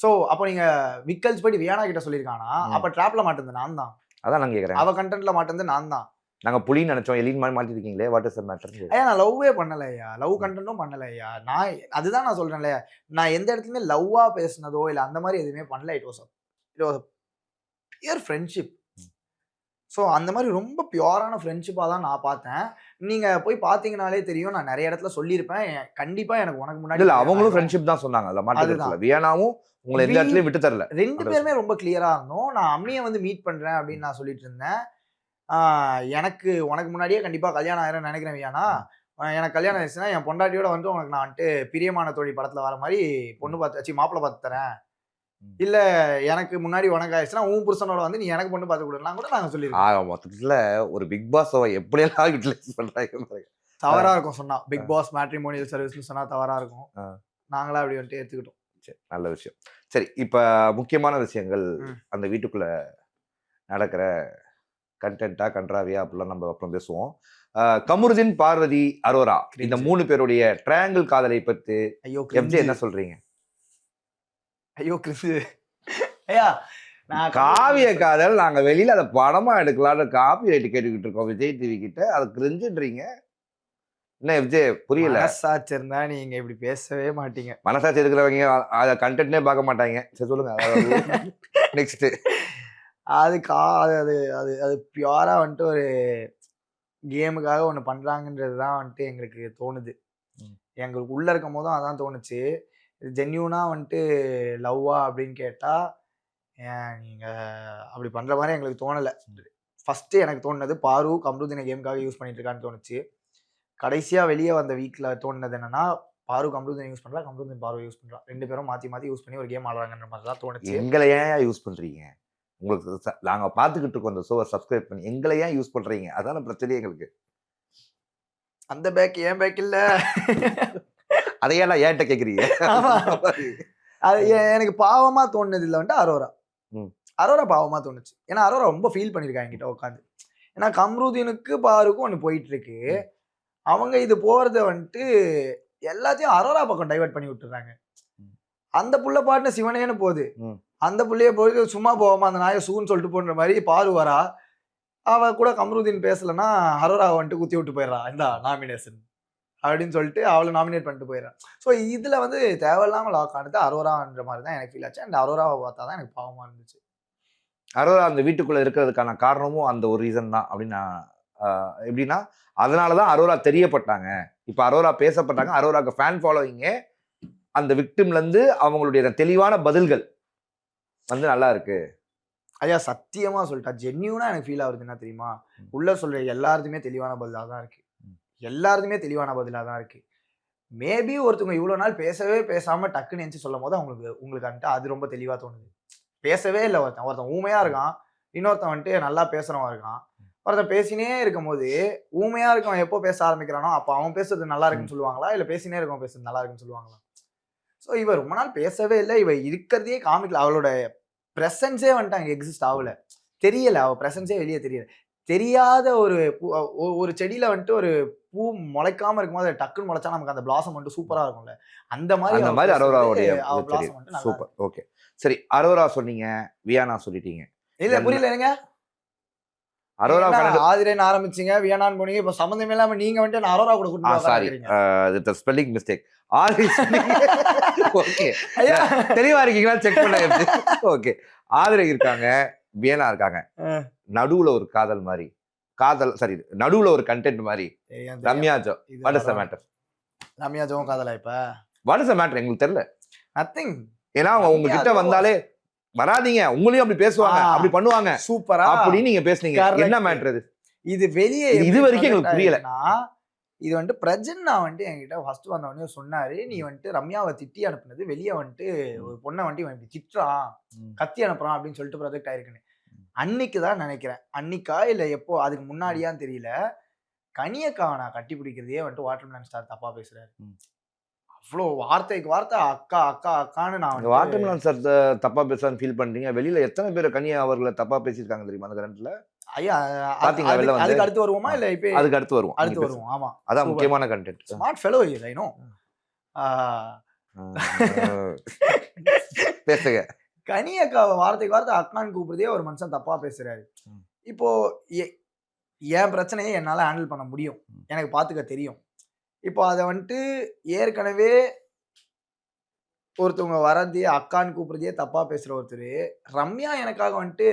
சோ அப்ப நீங்க விக்கல்ஸ் போய் வியானா கிட்ட சொல்லிருக்கானா? அப்ப ட்ராப்ல மாட்டேன் நான் தான். அதான் நான் கேக்குறேன். அவ கண்டென்ட்ல மாட்டேன் நான் தான். நாங்க புலின்னு நினைச்சோம், எலின் மாதிரி மாட்டிருக்கீங்களே. What is the matter? ஐயா நான் லவ்வே பண்ணலையா, லவ் கண்டென்ட்டும் பண்ணலையா. நான் அதுதான் நான் சொல்றேன்ல, நான் எந்த இடத்துலயுமே லவ்வா பேசினதோ இல்ல அந்த மாதிரி எதுவுமே பண்ணல. It was pure friendship. So அந்த மாதிரி ரொம்ப பியூரான ஃப்ரெண்ட்ஷிப்பாக தான் நான் பார்த்தேன். நீங்க போய் பார்த்தீங்கனாலே தெரியும். நான் நிறைய இடத்துல சொல்லியிருப்பேன். கண்டிப்பா எனக்கு உனக்கு முன்னாடி இல்ல அவங்களும் ஃப்ரெண்ட்ஷிப் தான் சொன்னாங்க. அதுல மாட்டேங்கல. வியானாவும் உங்களை எந்த இடத்துலயும் விட்டு தரல. 2 பேருமே ரொம்ப கிளியரா இருந்தோம். நான் அம்மியை வந்து மீட் பண்றேன் அப்படின்னு நான் சொல்லிட்டு இருந்தேன். எனக்கு உனக்கு முன்னாடியே கண்டிப்பா கல்யாணம் ஆயிரம் நினைக்கிறேன் வியானா. எனக்கு கல்யாணம் ஆயிடுச்சுன்னா என் பொண்டாட்டியோட வந்து உனக்கு நான் வந்துட்டு பிரியமான தோழி படத்துல வர மாதிரி பொண்ணு பார்த்து மாப்பிள்ளை பார்த்து தரேன். இல்ல எனக்கு முன்னாடி உனக்கு ஆயிடுச்சுன்னா உன் புருஷனோட வந்து நீ எனக்கு பொண்ணு பார்த்து கொடுக்கலாம் கூட நாங்க சொல்லியிருக்கோம். ஆக மொத்தத்துல ஒரு பிக் பாஸ் எப்படியெல்லாம் யூட்டிலைஸ் பண்றாங்க பாருங்க. தவறா இருக்கும் சொன்னா. பிக் பாஸ் மேட்ரிமோனியல் சர்வீஸ்னு சொன்னா தவறா இருக்கும். ஆ. நாங்களா அப்படி வந்துட்டு எடுத்துக்கிட்டோம். சரி, நல்ல விஷயம். சரி, இப்ப முக்கியமான விஷயங்கள் ம். அந்த வீட்டுக்குள்ள நடக்கிற கண்டென்ட்டா கன்றாவியா அப்படிலாம் நம்ம அப்புறம் பேசுவோம். கமருதீன், பார்வதி, அரோரா இந்த Cringe. 3 பேருடைய ட்ரையாங்கிள் காதலை பத்தி ஐயோ எஃப்ஜே என்ன சொல்றீங்க? ஐயோ கிறிஸ்து ஐயா நான் காவிய காதல் நாங்க வெளியில அதை படமா எடுக்கலாம்னு காப்பி ரைட் கேட்டுக்கிட்டு இருக்கோம் விஜய் டிவி கிட்ட. அதை கிரிஞ்சுன்றீங்க என்ன எஃப்ஜே? புரியல. மனசாட்சி இருந்தா நீங்க இப்படி பேசவே மாட்டீங்க. மனசாட்சி இருக்கிறவங்க அதை கண்டென்ட்னே பார்க்க மாட்டாங்க. சரி சொல்லுங்க. நெக்ஸ்ட். அது அது அது அது பியூரா வந்துட்டு ஒரு கேமுக்காக ஒன்று பண்றாங்கன்றது தான் வந்துட்டு எங்களுக்கு தோணுது. எங்களுக்கு உள்ள இருக்கும் போதும் அதான் தோணுச்சு. இது ஜென்யூனா வந்துட்டு லவ்வா அப்படின்னு கேட்டா நீங்க அப்படி பண்ற மாதிரி எங்களுக்கு தோணல. ஃபர்ஸ்ட் எனக்கு தோணுனது பாரு கம்ருதீனை கேமுக்காக யூஸ் பண்ணிட்டு இருக்கான்னு தோணுச்சு. கடைசியா வெளியே வந்த வீக்ல தோணுனது என்னன்னா பாரு கம்ருதீனை யூஸ் பண்றா, கம்ருதீன் பாரு யூஸ் பண்றா. 2 பேரும் மாத்தி மாத்தி யூஸ் பண்ணி ஒரு கேம் ஆடுறாங்கன்ற மாதிரி தான் தோணுச்சு. எங்களை ஏன் யூஸ் பண்றீங்க? உங்களுக்கு நாங்க பாத்துக்கிட்டு இருக்கோம் அந்த ஷோவை சப்ஸ்கிரைப் பண்ணி. எங்களை ஏன் யூஸ் பண்றீங்க? அதான பிரச்சனையே எங்களுக்கு. அந்த பேக் ஏன் பேக் இல்ல. அதையே நான் ஏன்ட்ட கேக்குறீங்க? ஆமா. அது எனக்கு பாவமா தோணுனது இல்ல வந்துட்டு அரோரா. அரோரா பாவமா தோணுச்சு. ஏன்னா அரோரா ரொம்ப ஃபீல் பண்ணிருக்காங்க என்கிட்ட உட்காந்து. ஏன்னா கம்ருதீனுக்கு பாருக்கும் ஒன்று போயிட்டு இருக்கு. அவங்க இது போறத வந்துட்டு எல்லாத்தையும் அரோரா பக்கம் டைவர்ட் பண்ணி விட்டுறாங்க. அந்த புள்ள பாட்டுன்னு சிவனேன்னு போகுது. அந்த புள்ளைய போய் சும்மா போவாம அந்த நாயை சூன்னு சொல்லிட்டு போன்ற மாதிரி பாரு வரா. அவ கூட கம்ருதீன் பேசலன்னா அரோரா வந்துட்டு குத்தி விட்டு போயிடுறா. இந்தா நாமினேஷன் அப்படின்னு சொல்லிட்டு அவளை நாமினேட் பண்ணிட்டு போயிடுறான். ஸோ இதுல வந்து தேவையில்லாம லாக் ஆனது அரோரான்ற மாதிரி தான் எனக்கு ஃபீல் ஆச்சு. அண்ட் அரோராவை பார்த்தா தான் எனக்கு பாவமா இருந்துச்சு. அரோரா அந்த வீட்டுக்குள்ள இருக்கிறதுக்கான காரணமும் அந்த ஒரு ரீசன் தான் அப்படின்னு எப்படின்னா அதனாலதான் அரோரா தெரியப்பட்டாங்க. இப்ப அரோரா பேசப்பட்டாங்க. அரோராக்கு ஃபேன் ஃபாலோவிங்கே அந்த விக்டிம்ல இருந்து அவங்களுடைய தெளிவான பதில்கள் வந்து நல்லா இருக்கு. ஐயா சத்தியமா சொல்லிட்டா ஜென்யூனா எனக்கு ஃபீல் ஆகுது என்ன தெரியுமா? உள்ள சொல்ற எல்லாருக்குமே தெளிவான பதிலாக தான் இருக்கு. எல்லாருக்குமே தெளிவான பதிலாக தான் இருக்கு. மேபி ஒருத்தவங்க இவ்வளவு நாள் பேசவே பேசாம டக்குன்னு எந்திச்சு சொல்லும் போது உங்களுக்கு வந்துட்டு அது ரொம்ப தெளிவா தோணுது. பேசவே இல்லை ஒருத்தன் ஊமையா இருக்கான். இன்னொருத்தன் வந்துட்டு நல்லா பேசுறவன் இருக்கான். ஒருத்தன் பேசினே இருக்கும் போது ஊமையா இருக்கவன் எப்போ பேச ஆரம்பிக்கிறானோ அப்ப அவன் பேசுறது நல்லா இருக்குன்னு சொல்லுவாங்களா இல்ல பேசினே இருக்கவன் பேசுறது நல்லா இருக்குன்னு சொல்லுவாங்களா? ஸோ இவ ரொம்ப நாள் பேசவே இல்லை. இவ இருக்கிறதையே காமிக்கல. அவளோட பிரசன்ஸே வந்துட்டு அங்கே எக்ஸிஸ்ட் ஆகல. தெரியல. அவ பிரசன்ஸே வெளியே தெரியல. தெரியாத ஒரு செடியில வந்துட்டு ஒரு பூ முளைக்காம இருக்கும்போது டக்குன்னு முளைச்சா நமக்கு அந்த பிளாசம் வந்துட்டு சூப்பரா இருக்கும்ல. அந்த மாதிரி அரோராவுடைய பிளாசம் வந்துட்டு சூப்பர். ஓகே சரி, அரோரா சொன்னீங்க, வியானா சொல்லிட்டீங்க. இல்ல புரியல எனக்கு. அரோரா ஆதிரேன்னு ஆரம்பிச்சீங்க, வியானான்னு போனீங்க. இப்ப சம்பந்தமே இல்லாம நீங்க வந்துட்டு நான் அரோரா கூட கூட்டிட்டு சாரி, இது ஸ்பெல்லிங் மிஸ்டேக். ஓகே தெளிவா இருக்கீங்களா செக் பண்ண. ஓகே ஆதிரை இருக்காங்க, வியனா இருக்காங்க. நடுவுல ஒரு காதல் மாதிரி சரி நடுவுல ஒரு கண்டென்ட் மாதிரி Ramya Joe. What is the matter? Ramya Joe காதலா இப்ப? What is the matter? எங்களுக்கு தெரியல. நதிங். ஏன்னா உங்ககிட்ட வந்தாலே வராதீங்க, உங்களையும் அப்படி பேசுவாங்க, அப்படி பண்ணுவாங்க, சூப்பரா அப்படி நீங்க பேசுனீங்க. என்ன மேட்டர் இது? இது வெளியே இது வரைக்கும் எங்களுக்கு புரியல. இது வந்துட்டு பிரஜன்னா வந்துட்டு என்கிட்ட ஃபர்ஸ்ட் வந்த உடனே சொன்னாரு, நீ வந்துட்டு ரம்யாவை திட்டி அனுப்புனது வெளியே வந்துட்டு ஒரு பொண்ணை வந்துட்டு இவன் திட்டுறான், கத்தி அனுப்புறான் அப்படின்னு சொல்லிட்டு ப்ரொஜெக்ட் ஆயிருக்குன்னு அன்னைக்கு தான் நினைக்கிறேன். அன்னைக்கா இல்ல எப்போ, அதுக்கு முன்னாடியான்னு தெரியல. கனியக்காவை நான் கட்டி பிடிக்கிறதே வந்துட்டு வாட்டர்மெலன் ஸ்டார் தப்பா பேசுறாரு. அவ்வளோ வார்த்தைக்கு வார்த்தை அக்கா அக்கா அக்கான்னு நான் வாட்டர்மெலன் ஸ்டார் தப்பா பேசுறான்னு ஃபீல் பண்றீங்க. வெளியில எத்தனை பேர் கனியா அவர்களை தப்பா பேசியிருக்காங்க தெரியுமா அந்த கரண்ட்ல? ஐயா பாத்தீங்களா வெளில வந்து? அதுக்கு அடுத்து வருவோமா இல்ல இப்ப? அதுக்கு அடுத்து வருவோம். அடுத்து வருவோம். ஆமா, அதான் முக்கியமான content. Smart fellow is I know. பேசுங்க. கனியக்காவை வார்த்தைக்கு வார்த்தை அக்கான்னு கூப்பிடுறதே ஒரு மனுஷன் தப்பா பேசுறாரு. இப்போ என் பிரச்சனையை என்னால ஹேண்டில் பண்ண முடியும், எனக்கு பாத்துக்க தெரியும். இப்போ அதை வந்துட்டு ஏற்கனவே ஒருத்தவங்க வரதே அக்கான்னு கூப்பிடுறதே தப்பா பேசுற ஒருத்தர் ரம்யா எனக்காக வந்துட்டு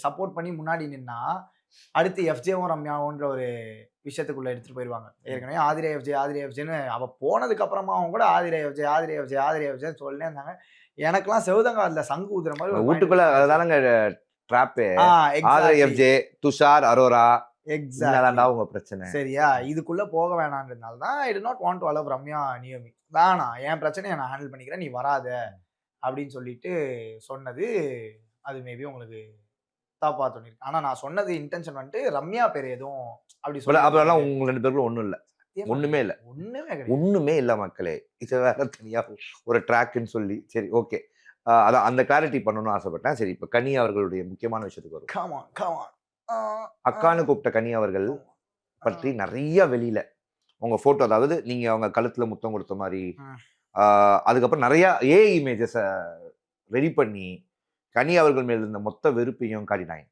சப்போர்ட் பண்ணி முன்னாடி நின்னா அடுத்து எஃப்ஜேவும் ரம்யாவுன்ற ஒரு விஷயத்துக்குள்ள எடுத்துட்டு போயிருவாங்க. ஏற்கனவே ஆதிரே எஃப்ஜேன்னு அவ போனதுக்கு அப்புறமா அவங்க கூட ஆதிரே எஃப்ஜே சொல்லினே இருந்தாங்க. எனக்கெல்லாம் செவதங்காதுல சங்கு ஊதுற மாதிரி வீட்டுக்குள்ள அதுதானங்க trap. Aadhirai FJ, Tushar, Aurora exactly உங்க பிரச்சனை. சரியா? இதுக்குள்ள போக வேணான்றதுனால தான் I do not want to allow Ramya Naomi. வேணாம், என் பிரச்சனையை நான் ஹேண்டில் பண்ணிக்கிறேன், நீ வராத அப்படின்னு சொல்லிட்டு சொன்னது அது மேபி உங்களுக்கு தப்பா தோணிருக்கு. ஆனா நான் சொன்னது இன்டென்ஷன் வந்துட்டு ரம்யா பேர் எதுவும் அப்படி அப்பெல்லாம் சொல்லி உங்க 2 பேருக்குள்ள ஒண்ணும் இல்ல. ஒண்ணுமே இல்ல. ஒண்ணுமே கிடையாது. ஒண்ணுமே இல்ல மக்களே. இது வேற தனியா ஒரு ட்ராக்ன்னு சொல்லி சரி ஓகே. அதான் அந்த கிளாரிட்டி பண்ணணும்னு ஆசைப்பட்டேன். சரி இப்ப கனி அவர்களுடைய முக்கியமான விஷயத்துக்கு வருவோம். Come on come on. அக்கான்னு கூப்பிட்ட கனி அவர்கள் பற்றி நிறைய வெளியில உங்க போட்டோ, அதாவது நீங்க அவங்க கழுத்துல முத்தம் கொடுத்த மாதிரி, அதுக்கப்புறம் நிறைய ஏஐ இமேஜஸ் ரெடி பண்ணி கனி அவர்கள் மேல் இருந்த மொத்த வெறுப்பையும் காட்டினாங்க.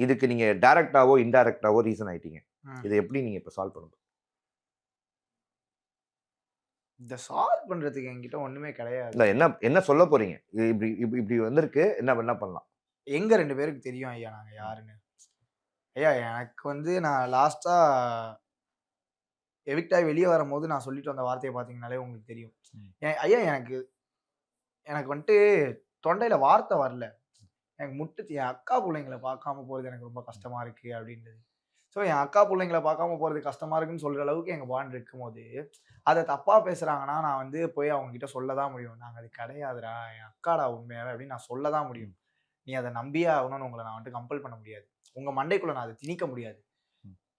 இதுக்கு நீங்க டைரக்டாவோ இன்டைரக்டாவோ ரீசன் ஆயிட்டீங்க. இதை எப்படி நீங்க இப்ப சால்வ் பண்ணணும்? இத சால்வ் பண்றதுக்கு என்கிட்ட ஒண்ணுமே கிடையாது. இல்ல என்ன என்ன சொல்ல போறீங்க? இது இப்படி இப்படி வந்திருக்கு, என்ன என்ன பண்ணலாம்? எங்க 2 பேருக்கு தெரியும் ஐயா நாங்க யாருன்னு. ஐயா எனக்கு வந்து நான் லாஸ்ட்டா எவிக்ட் ஆகி வெளிய வரும்போது நான் சொல்லிட்டு வந்த வார்த்தைய பார்த்தீங்கன்னாலே உங்களுக்கு தெரியும். ஐயா எனக்கு வந்துட்டு தொண்டையில வார்த்தை வரல. எனக்கு என் அக்கா புள்ளைங்கள பார்க்காம போறது எனக்கு ரொம்ப கஷ்டமா இருக்கு அப்படின்றது. ஸோ என் அக்கா புள்ளைங்கள பார்க்காம போறது கஷ்டமா இருக்குன்னு சொல்ற அளவுக்கு எங்க பாண்ட் இருக்கும்போது, அத தப்பா பேசுறாங்கன்னா நான் வந்து போய் அவங்க கிட்ட சொல்ல தான் முடியும். நாங்க அது கிடையாதுடா, என் அக்காடா உண்மையாவே அப்படின்னு நான் சொல்ல தான் முடியும். நீ அத நம்பியே ஆகணும்னு உங்கள நான் வந்துட்டு கம்பல் பண்ண முடியாது. உங்க மண்டைக்குள்ள நான் அத திணிக்க முடியாது.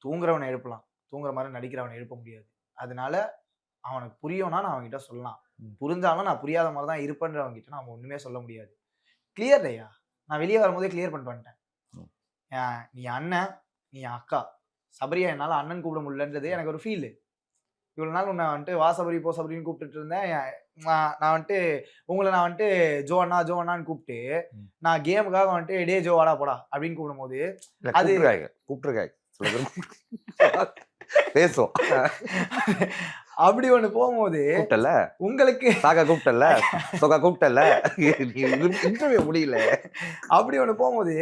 தூங்குறவன எழுப்பலாம். தூங்குற மாரி நடிக்கிறவன எழுப்ப முடியாது. அதனால அவனுக்கு புரியும்னா நான் அவன்கிட்ட சொல்லலாம். புரிஞ்சாலும் நான் புரியாத மாரி தான் இருப்பேன்றவன்கிட்ட நாம ஒண்ணுமே சொல்ல முடியாது. கிளியர் ஐயா. நான் வெளிய வரும்போதே கிளியர் பண்ணிட்டு வந்துட்டேன். நீ அண்ணன், நீ அக்கா. சபரியா என்னால அண்ணன் கூப்பிட முடியலன்றது எனக்கு ஒரு ஃபீல். இவ்வளவு நாள் உன்னை வந்துட்டு வா சபரி போ சபரின்னு கூப்பிட்டுட்டு இருந்தேன். நான் வந்துட்டு உங்களை நான் வந்துட்டு ஜோ அண்ணா ஜோ அண்ணான்னு கூப்பிட்டு நான் கேமுக்காக வந்துட்டு டே ஜோ வாடா போடா அப்படின்னு கூப்பிடும்போது அது கூப்பிட்டுருக்காங்க பேசும். அப்படி ஒண்ணு போகும்போது கூப்பிட்டல உங்களுக்கு சாகா கூப்பிட்டல சொகா கூப்பிட்டல இன்டர்வியூ முடியல. அப்படி ஒண்ணு போகும்போது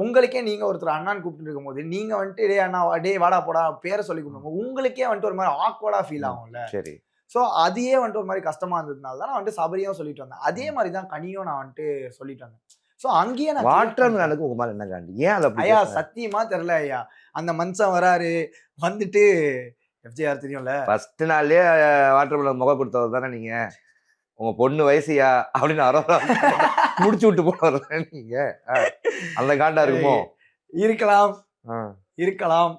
உங்களுக்கே நீங்க ஒருத்தர் அண்ணான்னு கூப்பிட்டு இருக்கும்போது நீங்க வந்துட்டு டே அண்ணா டே வாடா போடா பேரை சொல்லி கூப்பிடும்போது உங்களுக்கே வந்துட்டு ஒரு மாதிரி ஆக்வர்டா ஃபீல் ஆகும்ல. சரி. ஸோ அதையே வந்துட்டு ஒரு மாதிரி கஷ்டமா இருந்ததுனால தான் நான் வந்துட்டு சபரியும் சொல்லிட்டு வந்தேன். அதே மாதிரி தான் கனியும் நான் வந்துட்டு சொல்லிட்டு வந்தேன். ஸோ அங்கேயே நான் வாட்டர் மேனுக்கு உங்க மேல என்ன காண்டி? ஏன் அதை ஐயா சத்தியமா தெரியல ஐயா. அந்த மனுஷன் வராரு வந்துட்டு எஃப்ஜேஆர் தெரியும்ல ஃபர்ஸ்ட் நாள்லயே வாட்டர் மேனுக்கு முகம் கொடுத்தவர் தானே நீங்க. உங்க பொண்ணு வயசியா அப்படின்னு அரோரா முடிச்சு விட்டு போறல நீங்க. அந்த காண்டா இருக்குமோ? இருக்கலாம் இருக்கலாம்.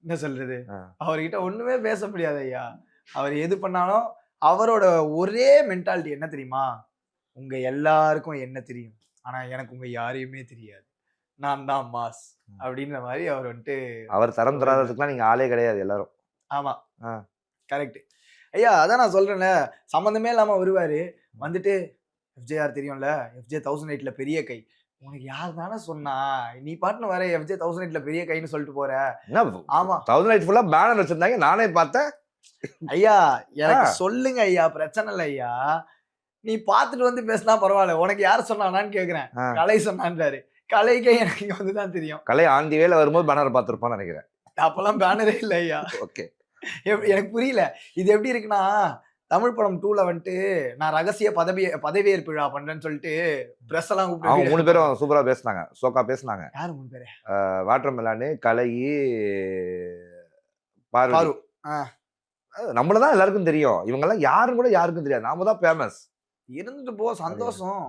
என்ன சொல்றது, அவர்கிட்ட ஒண்ணுமே பேச முடியாது ஐயா. அவர் எது பண்ணாலும் அவரோட ஒரே மென்டாலிட்டி என்ன தெரியுமா, உங்க எல்லாருக்கும் என்ன தெரியும், ஆனா எனக்கு உங்க யாரையுமே தெரியாது, நான் தான் மாஸ் அப்படின்ற மாதிரி அவர் வந்துட்டு அவர் தரம் தராததுக்குலாம் நீங்க ஆளே கிடையாது எல்லாரும். ஆமா கரெக்ட் ஐயா. அதான் நான் சொல்றேன்ல, சம்மந்தமே இல்லாம வருவாரு வந்துட்டு எஃப்ஜேஆர் தெரியும்ல, எஃப்ஜே 1008ல பெரிய கை. உனக்கு யார் தானே சொன்னா, நீ பாட்டுன்னு வர எஃப்ஜே 1008ல பெரிய கைன்னு சொல்லிட்டு போற. ஆமா 1008 ஃபுல்லா பேனர் வச்சிருந்தாங்க, நானே பார்த்தேன். ஐயா எனக்கு சொல்லுங்க ஐயா, பிரச்சனை இல்லை ஐயா. நீ பார்த்துட்டு வந்து பேசினா பரவாயில்ல, உனக்கு யார் சொன்னானான்னு கேக்குறேன். கலை சொன்னான்றாரு. கலைக்கே எனக்கு இங்க வந்துதான் தெரியும். கலை ஆந்தி வேலை வரும்போது பேனர் பார்த்திருப்பான்னு நினைக்கிறேன். அப்பெல்லாம் பேனரே இல்லை ஐயா. ஓகே எனக்கு புரியல இது எப்படி இருக்குன்னா, தமிழ் படம் 2ல வந்துட்டு நான் ரகசிய பதவியேற்பு விழா பண்றேன்னு சொல்லிட்டு பிரஸ் எல்லாம் கூப்பிட்டு அவங்க 3 பேரும் சூப்பரா பேசினாங்க, சோக்கா பேசினாங்க. யாரு 3 பேரு? வாட்டர் மெலானு, கலை, பாரு. நம்மளதான் எல்லாருக்கும் தெரியும். இவங்க எல்லாம் யாரும் கூட யாருக்கும் தெரியாது. நாம தான் ஃபேமஸ். இருந்துட்டு போ, சந்தோஷம்.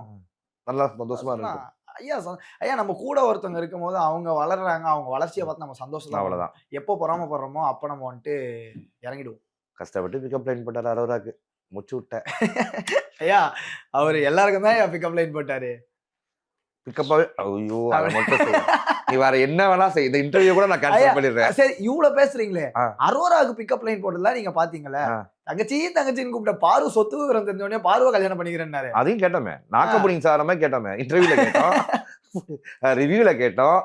நல்லா சந்தோஷமா இருக்கு ஐயா. ஐயா நம்ம கூட ஒருத்தவங்க இருக்கும் போது அவங்க வளர்றாங்க, அவங்க வளர்ச்சியை பார்த்து நம்ம சந்தோஷம். அவ்வளவுதான். எப்போ பொறாமப்படுறோமோ அப்ப நம்ம வந்துட்டு இறங்கிடுவோம். கஷ்டப்பட்டு பிக்கப் லைன் போட்டாரு அரோராக்கு, முச்சு விட்டேன். ஐயா அவரு எல்லாருக்கும் தான் பிக்கப் லைன் போட்டாரு. பிக்கப்பாவே ஐயோ அதை மட்டும் நீ வேற என்ன வேணா செய், இந்த இன்டர்வியூ கூட நான் கேன்சல் பண்ணிடுறேன். சரி இவ்வளவு பேசுறீங்களே, அரோராக்கு பிக்கப் லைன் போட்டதெல்லாம் நீங்க பாத்தீங்களா? தங்கச்சின்னு கூப்பிட்ட பாரு சொத்து விவரம் தெரிஞ்ச உடனே பாருவ கல்யாணம் பண்ணிக்கிறேன்னாரு. அதையும் கேட்டோமே, நாக்கப்புடிங்க சாரமா கேட்டோமே, இன்டர்வியூல கேட்டோம், ரிவ்யூல கேட்டோம்,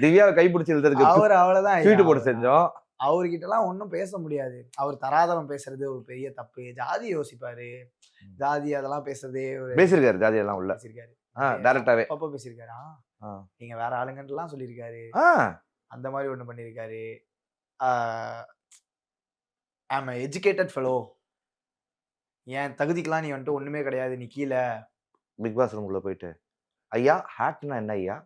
திவ்யாவை கைப்பிடிச்சு எழுதுறதுக்கு அவர் அவ்வளவுதான் ட்வீட் போட்டு செஞ்சோம். அவர்கிட்ட எல்லாம் ஒன்னும் பேச முடியாது. அவர் தராதரம் பேசுறது ஒரு பெரிய தப்பு. ஜாதி யோசிப்பாரு, ஜாதி அதெல்லாம் பேசுறதே பேசிருக்காரு. ஜாதி எல்லாம் உள்ள பேசிருக்காரு, டைரக்டாவே அப்ப பேசிருக்காரா. நீங்க வேற ஆளுங்கன்னு எல்லாம் சொல்லியிருக்காரு. அந்த மாதிரி ஒண்ணு பண்ணிருக்காரு. ஐம் எஜுகேட்டட் ஃபெலோ, என் தகுதிக்கெல்லாம் நீ வந்துட்டு ஒண்ணுமே கிடையாது, நீ கீழே. பிக் பாஸ் ரூம்குள்ள போயிட்டு ஐயா ஹேட்னா என்ன ஐயா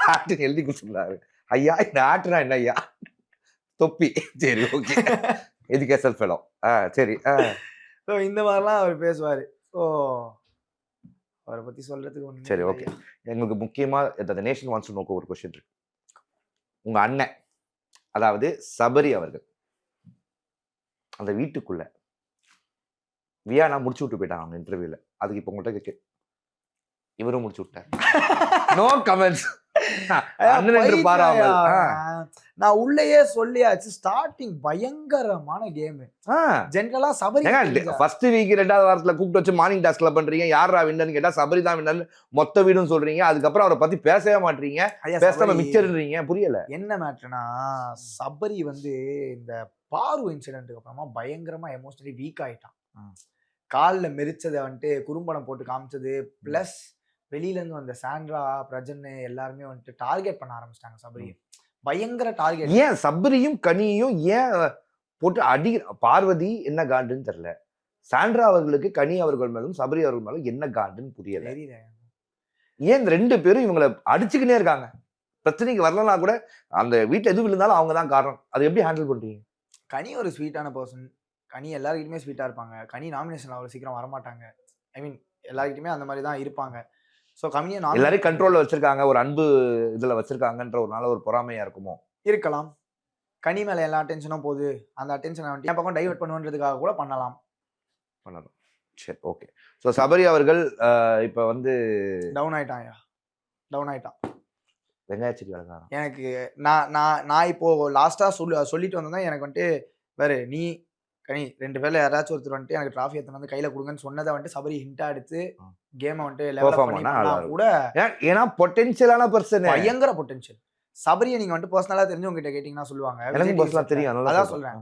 ஹேட் எழுதி கொடுத்துருந்தாரு. ஐயா இந்த ஹேட்னா என்ன ஐயா, தொப்பி. சரி ஓகே, எஜுகேஷன் ஃபெலோ. சரி ஸோ இந்த மாதிரிலாம் அவர் பேசுவார். ஸோ அவரை பற்றி சொல்கிறதுக்கு ஒன்றுமே சரி, இல்லை ஓகே. ஐயா. எங்களுக்கு முக்கியமாக இந்த நேஷன் வாண்ட்ஸ் டு நோக்கு ஒரு கொஸ்டின் இருக்கு. உங்கள் அண்ணன், அதாவது சபரி அவர்கள் அந்த வீட்டுக்குள்ள வியானா முடிச்சு விட்டு போயிட்டாங்க அவங்க இன்டர்வியூல. அதுக்கு இப்போ உங்கள்கிட்ட கேட்க இவரும் முடிச்சு விட்டார். No comments. ஐயா, அண்ணன் என்று பைத்தியம் பாராமல். ஐயா. நான் உள்ளேயே சொல்லியாச்சு, ஸ்டார்டிங் பயங்கரமான கேம். ஜென்ரலா சபரி ஃபர்ஸ்ட் வீக் 2வது வாரத்துல கூப்பிட்டு வச்சு மார்னிங் டாஸ்க்ல பண்றீங்க. யாரா வின்னர்னு கேட்டா சபரி தான் வின்னர் மொத்த வீடும் சொல்றீங்க. அதுக்கப்புறம் அவரை பத்தி பேசவே மாட்டீங்க. பேசாம மிச்சர்ன்றீங்க. புரியல என்ன மேட்டர்னா, சபரி வந்து இந்த பாரு இன்சிடென்ட்க்கு அப்புறமா பயங்கரமா எமோஷனலி வீக் ஆயிட்டான். கால்ல மெரிச்சதை வந்துட்டு குறும்படம் போட்டு காமிச்சது, பிளஸ் வெளியில இருந்து வந்த சாண்ட்ரா, பிரஜன் எல்லாருமே வந்துட்டு டார்கெட் பண்ண ஆரம்பிச்சிட்டாங்க சபரியை. பயங்கர டார்கெட். ஏன் சபரியும் கனியும் ஏன் போட்டு அடி? பார்வதி என்ன காண்டுன்னு தெரியல. சாண்ட்ரா அவர்களுக்கு கனி அவர்கள் மேலும் சபரி அவர்கள் மேலும் என்ன காண்டுன்னு புரியல. ஏன் இந்த 2 பேரும் இவங்களை அடிச்சுக்கினே இருக்காங்க? பிரச்சனைக்கு வரலன்னா கூட அந்த வீட்டுல எதுவும் இருந்தாலும் அவங்க தான் காரணம். அதை எப்படி ஹேண்டில் பண்றீங்க? கனி ஒரு ஸ்வீட்டான பர்சன். கனி எல்லாருக்கிட்டுமே ஸ்வீட்டா இருப்பாங்க. கனி நாமினேஷன் அவ்வளவு சீக்கிரம் வரமாட்டாங்க. ஐ மீன் எல்லாருக்கிட்டுமே அந்த மாதிரி தான் இருப்பாங்க. ஸோ கம்மியா எல்லாரையும் கண்ட்ரோல்ல வச்சிருக்காங்க, ஒரு அன்பு இதுல வச்சிருக்காங்கன்ற ஒரு நாள் ஒரு பொறாமையா இருக்குமோ? இருக்கலாம். கனி மேல எல்லா அட்டென்ஷனும் போகுது, அந்த அட்டென்ஷனை வந்துட்டு என் பக்கம் டைவர்ட் பண்ணுன்றதுக்காக கூட பண்ணலாம். சரி, ஓகே. ஸோ சபரி அவர்கள் இப்போ வந்து டவுன் ஆயிட்டான். வெங்காய செடி வளர்க்குறாங்க. எனக்கு நான் இப்போ லாஸ்டா சொல்லிட்டு வந்தேன். எனக்கு வந்துட்டு வேறு நீ கனி 2 பேர்ல யாராச்சும் ஒருத்தர் வந்துட்டு எனக்கு டிராஃபி எடுத்துன்னு வந்து கையில கொடுங்கன்னு சொன்னதை வந்துட்டு சபரி ஹிண்டா எடுத்து கேமை வந்துட்டு லெவல் பண்ணா கூட ஏன்னா பொட்டன்ஷியலான பர்சன், பயங்கர பொட்டன்ஷியல். சபரியை நீங்க வந்துட்டு பர்சனலா தெரிஞ்சவங்க கிட்ட கேட்டீங்கன்னா சொல்லுவாங்க. எனக்கு பர்சனலா தெரியும். அதான் சொல்றேன்.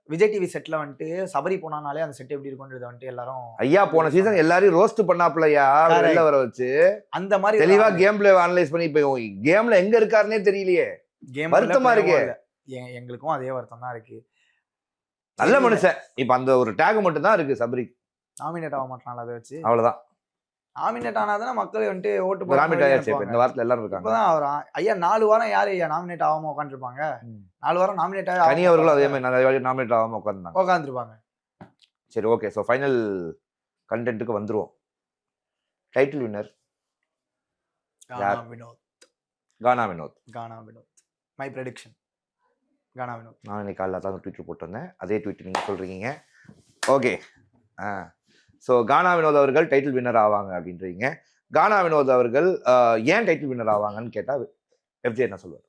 விஜய் டிவி செட்ல வந்துட்டு சபரி போனாலே அந்த செட் எப்படி இருக்கும்ன்றது வந்துட்டு எல்லாரும் ஐயா போன சீசன் எல்லாரையும் ரோஸ்ட் பண்ணாப்லையா வெளில வர வச்சு அந்த மாதிரி தெளிவா கேம் பிளே அனலைஸ் பண்ணி இப்போ கேம்ல எங்க இருக்காருன்னே தெரியலையே. கேம் வருத்தமா இருக்கு. எங்களுக்கும் அதே வருத்தம் தான் இருக்கு. நல்ல மனுஷன். இப்ப அந்த ஒரு டேக் மட்டும் தான் இருக்கு சபரி. நாமினேட் ஆக மாட்டான் அதை வச்சு. அவ்வளவுதான். நாமினேட் ஆனாதானே மக்கள் வந்துட்டு ஓட்டு போட நாமினேட் ஆயாச்சு. இந்த வாரத்துல எல்லாரும் இருக்காங்க. இப்பதான் அவர் ஐயா 4 வாரம் யாரு ஐயா நாமினேட் ஆகாம உட்காந்துருப்பாங்க? 4 வாரம் நாமினேட் ஆகி கனி அவர்களும் அதே மாதிரி நிறைய வாட்டி நாமினேட் ஆகாம உட்காந்துருப்பாங்க. சரி, ஓகே. ஸோ ஃபைனல் கண்டென்ட்டுக்கு வந்துருவோம். Title winner Gana Vinoth. My prediction Gana Vinoth. நான் இன்னைக்கு காலைல தான் ட்விட்டர் போட்டு வந்தேன். அதே ட்வீட் நீங்கள் சொல்கிறீங்க. ஓகே. ஸோ கானா வினோத் அவர்கள் டைட்டில் வின்னர் ஆவாங்க அப்படின்றீங்க. கானா வினோத் அவர்கள் ஏன் டைட்டில் வின்னர் ஆவாங்கன்னு கேட்டால் எஃப்ஜே என்ன சொல்லுவார்?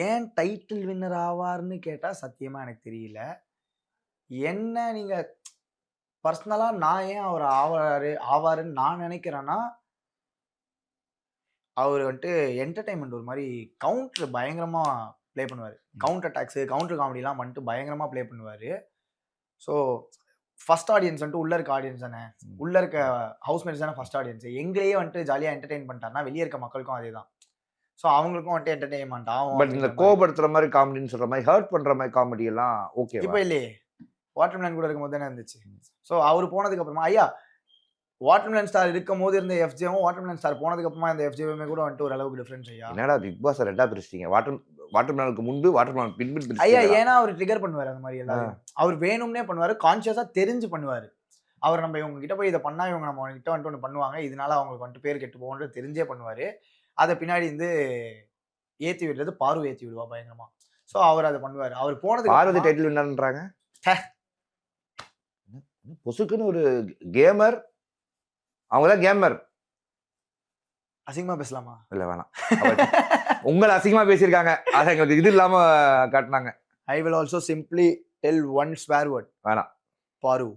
ஏன் டைட்டில் வின்னர் ஆவார்னு கேட்டால் சத்தியமாக எனக்கு தெரியல. என்ன நீங்கள் பர்சனலாக நான் ஏன் அவர் ஆவாருன்னு நான் நினைக்கிறேன்னா, அவர் வந்துட்டு என்டர்டைன்மெண்ட் ஒரு மாதிரி கவுண்டர் பயங்கரமாக ப்ளே பண்ணுவார். கவுண்டர் அட்டாக்ஸு, கவுண்டர் காமெடிலாம் வந்துட்டு பயங்கரமாக ப்ளே பண்ணுவார். ஸோ ஃபர்ஸ்ட் ஆடியன்ஸ் வந்துட்டு உள்ள இருக்க ஆடியன்ஸ் தானே, உள்ள இருக்க ஹவுஸ்மேட்ஸ் தானே ஃபர்ஸ்ட் ஆடியன்ஸ். எங்களையே வந்துட்டு ஜாலியாக என்டர்டெயின் பண்ணிட்டாருன்னா வெளியே இருக்க மக்களுக்கும் அதே தான். ஸோ அவங்களுக்கும் வந்துட்டு என்டர்டெயின்மெண்ட் ஆகும். பட் இந்த கோபப்படுத்துற மாதிரி காமெடின்னு சொல்ற மாதிரி ஹர்ட் பண்ற மாதிரி காமெடி எல்லாம் ஓகே. இப்போ இல்லையே, வாட்டர்மேன் கூட இருக்கும்போது தானே இருந்துச்சு. ஸோ அவர் போனதுக்கு அப்புறமா ஐயா வாட்டர்மேன் ஸ்டார் இருக்கும் போது இருந்த எஃப்ஜேவும் வாட்டர்மேன் ஸ்டார் போனதுக்கு அப்புறமா இந்த எஃப்ஜேவுமே கூட வந்துட்டு ஒரு அளவுக்கு டிஃபரன்ஸ். ஐயா என்னடா பிக் பாஸ் ரெண்டா பிரிச்சிட்டீங்க? வாட்டர்மேனுக்கு முன்பு வாட்டர்மேன் பின்பு ஐயா. ஏன்னா அவர் ட்ரிகர் பண்ணுவார் அந்த மாதிரி எல்லாரும். அவர் வேணும்னே பண்ணுவார், கான்சியஸா தெரிஞ்சு பண்ணுவார். அவர் நம்ம இவங்க கிட்ட போய் இதை பண்ணா இவங்க நம்ம கிட்ட வந்துட்டு ஒன்று பண்ணுவாங்க, இதனால அவங்களுக்கு வந்துட்டு பேர் கெட்டு போகன்றது தெரிஞ்சே பண்ணுவார். அதை பின்னாடி வந்து ஏற்றி விடுறது பாரு ஏற்றி விடுவா பயங்கரமா. ஸோ அவர் அதை பண்ணுவார். அவர் போனது பார்வதி டைட்டில் வின்னர்ன்றாங்க. பொசுக்குன்னு ஒரு கேமர், அவங்கதான் கேமர். அசிங்கமா பேசலாமா? இல்ல வேணாம். உங்களை அசிங்கமா பேசியிருக்காங்க, அதை எங்களுக்கு இது இல்லாம காட்டினாங்க. I will also simply tell one swear word. வேணாம். பாரு.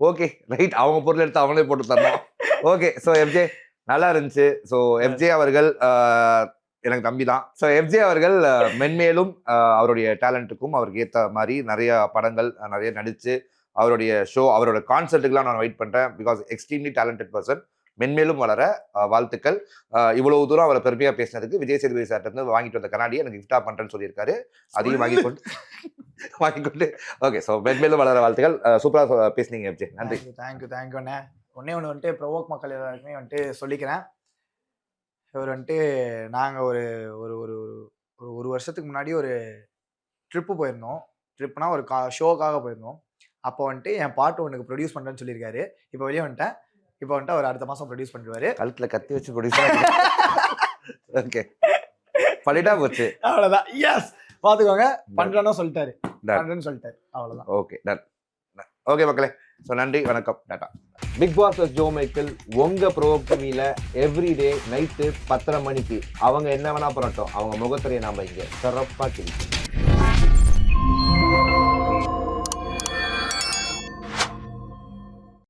Okay right. அவங்க பொருள் எடுத்து அவங்களே போட்டு தரணும். ஓகே. ஸோ எஃப்ஜே நல்லா இருந்துச்சு. ஸோ எஃப்ஜே அவர்கள் எனக்கு தம்பி தான். ஸோ எஃப்ஜே அவர்கள் மென்மேலும் அவருடைய டேலண்ட்டுக்கும் அவருக்கு ஏற்ற மாதிரி நிறைய படங்கள் நிறைய நடிச்சு அவருடைய ஷோ, அவரோட கான்சர்ட்டுக்கெல்லாம் நான் வெயிட் பண்ணுறேன். Because extremely talented person. மென்மேலும் வளர வாழ்த்துக்கள். இவ்வளவு தூரம் அவரை பெருமையாக பேசினதுக்கு விஜய் சேதுபதி சார்ட்ட இருந்து வாங்கிட்டு வந்த கண்ணாடியை எனக்கு கிஃப்டா பண்ணுறேன்னு சொல்லியிருக்காரு. அதையும் வாங்கிக்கொண்டு ஓகே. ஸோ மென்மேலும் வளர வாழ்த்துக்கள். சூப்பராக பேசுனீங்க எஃப்ஜே. நன்றி. தேங்க்யூ அண்ணே. ஒன்று வந்துட்டு ப்ரோவோக் மக்கள் எல்லாருக்குமே வந்துட்டு சொல்லிக்கிறேன். இவர் வந்துட்டு நாங்கள் ஒரு ஒரு ஒரு ஒரு வருஷத்துக்கு முன்னாடி ஒரு ட்ரிப்பு போயிருந்தோம். ட்ரிப்னா ஒரு ஷோக்காக போயிருந்தோம். அப்போ வந்துட்டு என் பாட்டு ஒன்றுக்கு ப்ரொடியூஸ் பண்ணுறேன்னு சொல்லியிருக்காரு. இப்போ வெளியே வந்துட்டேன். இப்போ வந்துட்டு அவர் அடுத்த மாதம் ப்ரொடியூஸ் பண்ணிடுவாரு. கழுத்துல கத்தி வச்சு ப்ரொடியூஸ் ஓகே பண்ணிட்டா போச்சு. அவ்வளோதான். எஸ் பார்த்துக்கோங்க. பண்ணுறேன்னு சொல்லிட்டாரு. பண்ணுறேன்னு சொல்லிட்டாரு. அவ்வளோதான். Okay done. ஓகே மக்களே, ஸோ நன்றி, வணக்கம், டாடா. பிக் பாஸ் ஜோ மைக்கேல் உங்க ப்ரோக் டிவியில எவ்ரிடே நைட்டு 10:30 மணிக்கு அவங்க என்ன வேணா பண்ணட்டும், அவங்க முகத்திரையை நாம இங்க சிறப்பா கிழிப்போம்.